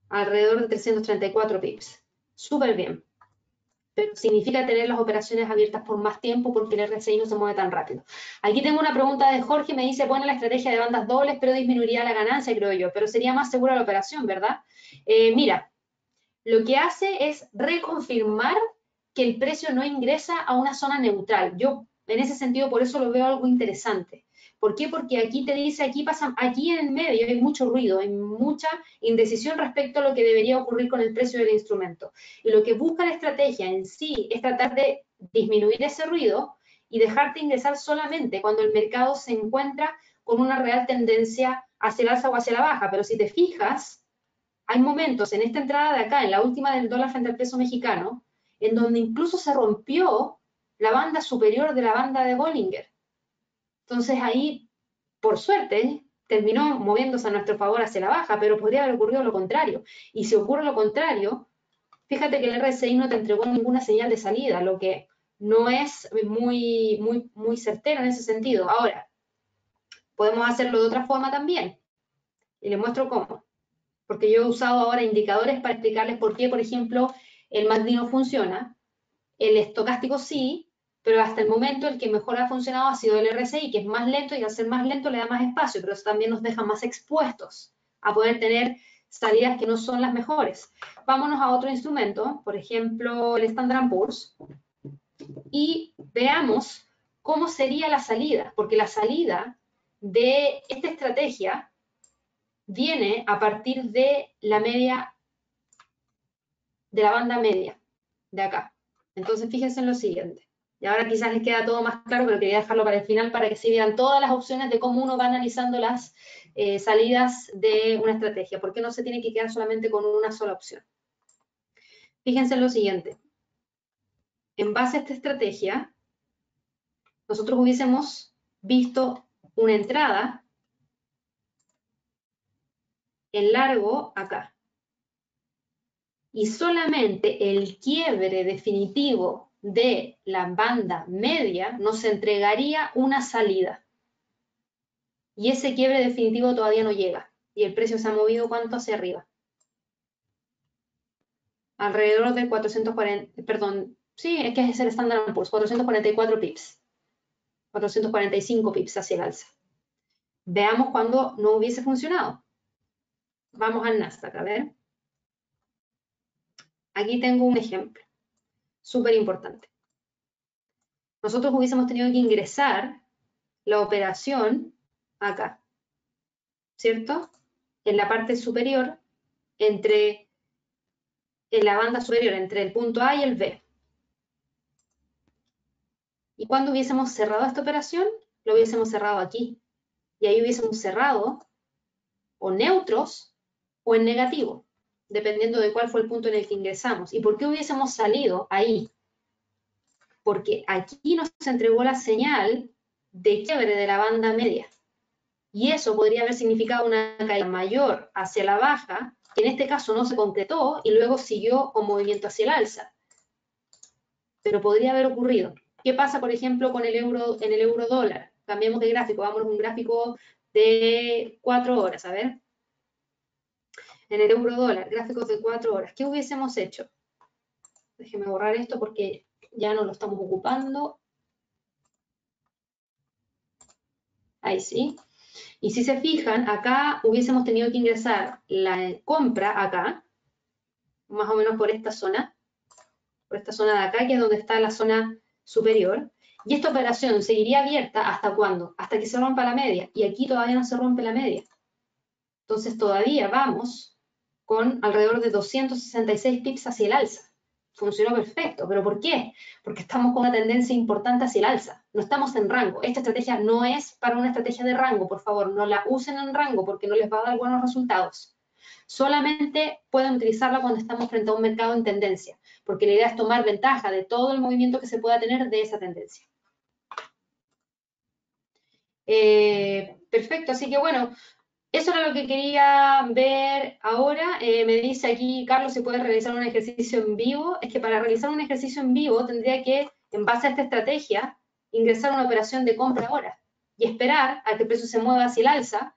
alrededor de 334 pips. Súper bien. Pero significa tener las operaciones abiertas por más tiempo porque el RSI no se mueve tan rápido. Aquí tengo una pregunta de Jorge, me dice, bueno, la estrategia de bandas dobles, pero disminuiría la ganancia, creo yo, pero sería más segura la operación, ¿verdad? Mira, lo que hace es reconfirmar que el precio no ingresa a una zona neutral. Yo, en ese sentido, por eso lo veo algo interesante. ¿Por qué? Porque aquí te dice, aquí en el medio hay mucho ruido, hay mucha indecisión respecto a lo que debería ocurrir con el precio del instrumento. Y lo que busca la estrategia en sí es tratar de disminuir ese ruido y dejarte ingresar solamente cuando el mercado se encuentra con una real tendencia hacia el alza o hacia la baja. Pero si te fijas, hay momentos en esta entrada de acá, en la última del dólar frente al peso mexicano, en donde incluso se rompió la banda superior de la banda de Bollinger. Entonces ahí, por suerte, terminó moviéndose a nuestro favor hacia la baja, pero podría haber ocurrido lo contrario. Y si ocurre lo contrario, fíjate que el RSI no te entregó ninguna señal de salida, lo que no es muy certero en ese sentido. Ahora, podemos hacerlo de otra forma también. Y les muestro cómo. Porque yo he usado ahora indicadores para explicarles por qué, por ejemplo, el MACD no funciona, el estocástico sí, pero hasta el momento el que mejor ha funcionado ha sido el RSI, que es más lento y al ser más lento le da más espacio, pero eso también nos deja más expuestos a poder tener salidas que no son las mejores. Vámonos a otro instrumento, por ejemplo, el Standard & Poor's, y veamos cómo sería la salida, porque la salida de esta estrategia viene a partir de la media, de la banda media, de acá. Entonces, fíjense en lo siguiente. Y ahora quizás les queda todo más claro, pero quería dejarlo para el final para que se vean todas las opciones de cómo uno va analizando las salidas de una estrategia. ¿Por qué no se tiene que quedar solamente con una sola opción? Fíjense en lo siguiente. En base a esta estrategia, nosotros hubiésemos visto una entrada en largo acá. Y solamente el quiebre definitivo de la banda media nos entregaría una salida. Y ese quiebre definitivo todavía no llega. Y el precio se ha movido ¿cuánto hacia arriba? Alrededor de 440, perdón, sí, es que es el Standard & Poor's, 444 pips. 445 pips hacia el alza. Veamos cuando no hubiese funcionado. Vamos al Nasdaq, a ver. Aquí tengo un ejemplo, súper importante. Nosotros hubiésemos tenido que ingresar la operación acá, ¿cierto? En la parte superior, en la banda superior, entre el punto A y el B. Y cuando hubiésemos cerrado esta operación, lo hubiésemos cerrado aquí. Y ahí hubiésemos cerrado o neutros o en negativo, dependiendo de cuál fue el punto en el que ingresamos. ¿Y por qué hubiésemos salido ahí? Porque aquí nos entregó la señal de quiebre de la banda media. Y eso podría haber significado una caída mayor hacia la baja, que en este caso no se concretó y luego siguió con movimiento hacia el alza. Pero podría haber ocurrido. ¿Qué pasa, por ejemplo, con el euro, en el euro dólar? Cambiemos de gráfico, vamos a un gráfico de 4 horas, a ver. En el euro dólar, gráficos de 4 horas. ¿Qué hubiésemos hecho? Déjenme borrar esto porque ya no lo estamos ocupando. Ahí sí. Y si se fijan, acá hubiésemos tenido que ingresar la compra acá, más o menos por esta zona de acá, que es donde está la zona superior. Y esta operación seguiría abierta ¿hasta cuándo? Hasta que se rompa la media. Y aquí todavía no se rompe la media. Entonces todavía vamos con alrededor de 266 pips hacia el alza. Funcionó perfecto. ¿Pero por qué? Porque estamos con una tendencia importante hacia el alza. No estamos en rango. Esta estrategia no es para una estrategia de rango. Por favor, no la usen en rango porque no les va a dar buenos resultados. Solamente pueden utilizarla cuando estamos frente a un mercado en tendencia, porque la idea es tomar ventaja de todo el movimiento que se pueda tener de esa tendencia. Perfecto, así que bueno, eso era lo que quería ver ahora. Me dice aquí, Carlos, si puede realizar un ejercicio en vivo. Es que para realizar un ejercicio en vivo tendría que, en base a esta estrategia, ingresar una operación de compra ahora y esperar a que el precio se mueva hacia el alza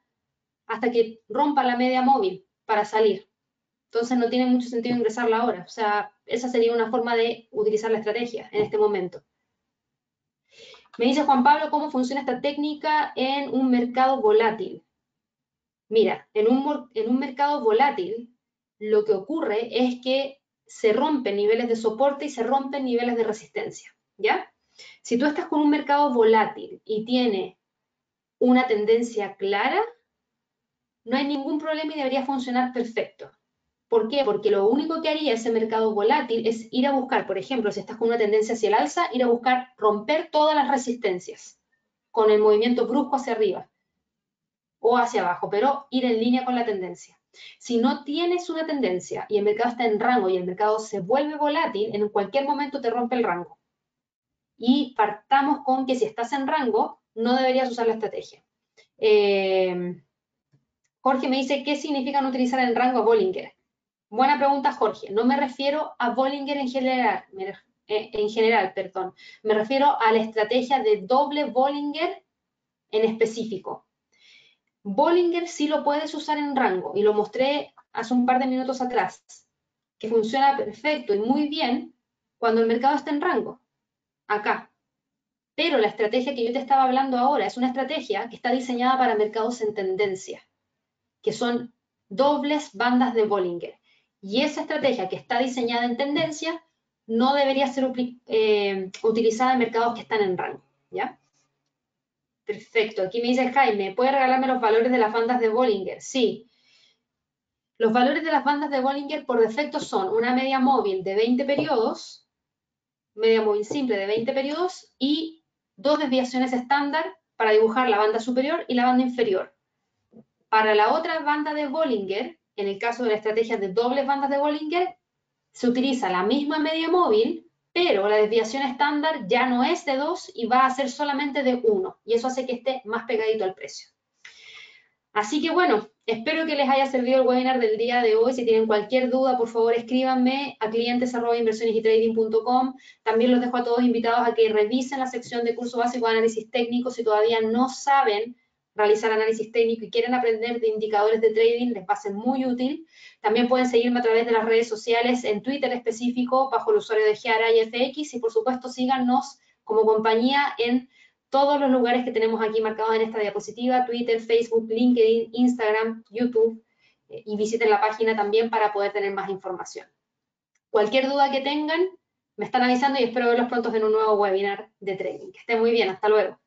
hasta que rompa la media móvil para salir. Entonces no tiene mucho sentido ingresarla ahora. O sea, esa sería una forma de utilizar la estrategia en este momento. Me dice Juan Pablo cómo funciona esta técnica en un mercado volátil. Mira, en un mercado volátil lo que ocurre es que se rompen niveles de soporte y se rompen niveles de resistencia, ¿ya? Si tú estás con un mercado volátil y tiene una tendencia clara, no hay ningún problema y debería funcionar perfecto. ¿Por qué? Porque lo único que haría ese mercado volátil es ir a buscar, por ejemplo, si estás con una tendencia hacia el alza, ir a buscar romper todas las resistencias con el movimiento brusco hacia arriba o hacia abajo, pero ir en línea con la tendencia. Si no tienes una tendencia y el mercado está en rango y el mercado se vuelve volátil, en cualquier momento te rompe el rango. Y partamos con que si estás en rango, no deberías usar la estrategia. Jorge me dice, ¿qué significa no utilizar el rango a Bollinger? Buena pregunta, Jorge. No me refiero a Bollinger en general, perdón. Me refiero a la estrategia de doble Bollinger en específico. Bollinger sí lo puedes usar en rango y lo mostré hace un par de minutos atrás, que funciona perfecto y muy bien cuando el mercado está en rango, acá. Pero la estrategia que yo te estaba hablando ahora es una estrategia que está diseñada para mercados en tendencia, que son dobles bandas de Bollinger. Y esa estrategia que está diseñada en tendencia no debería ser utilizada en mercados que están en rango, ¿ya? Perfecto. Aquí me dice Jaime, ¿puede regalarme los valores de las bandas de Bollinger? Sí. Los valores de las bandas de Bollinger por defecto son una media móvil de 20 periodos, media móvil simple de 20 periodos y dos desviaciones estándar para dibujar la banda superior y la banda inferior. Para la otra banda de Bollinger, en el caso de la estrategia de dobles bandas de Bollinger, se utiliza la misma media móvil, pero la desviación estándar ya no es de 2 y va a ser solamente de 1, y eso hace que esté más pegadito al precio. Así que bueno, espero que les haya servido el webinar del día de hoy. Si tienen cualquier duda, por favor escríbanme a clientes@inversionesytrading.com. También los dejo a todos invitados a que revisen la sección de curso básico de análisis técnico. Si todavía no saben realizar análisis técnico y quieren aprender de indicadores de trading, les va a ser muy útil. También pueden seguirme a través de las redes sociales, en Twitter específico, bajo el usuario de GRIFX, y por supuesto síganos como compañía en todos los lugares que tenemos aquí marcados en esta diapositiva: Twitter, Facebook, LinkedIn, Instagram, YouTube, y visiten la página también para poder tener más información. Cualquier duda que tengan, me están avisando y espero verlos pronto en un nuevo webinar de trading. Que estén muy bien, hasta luego.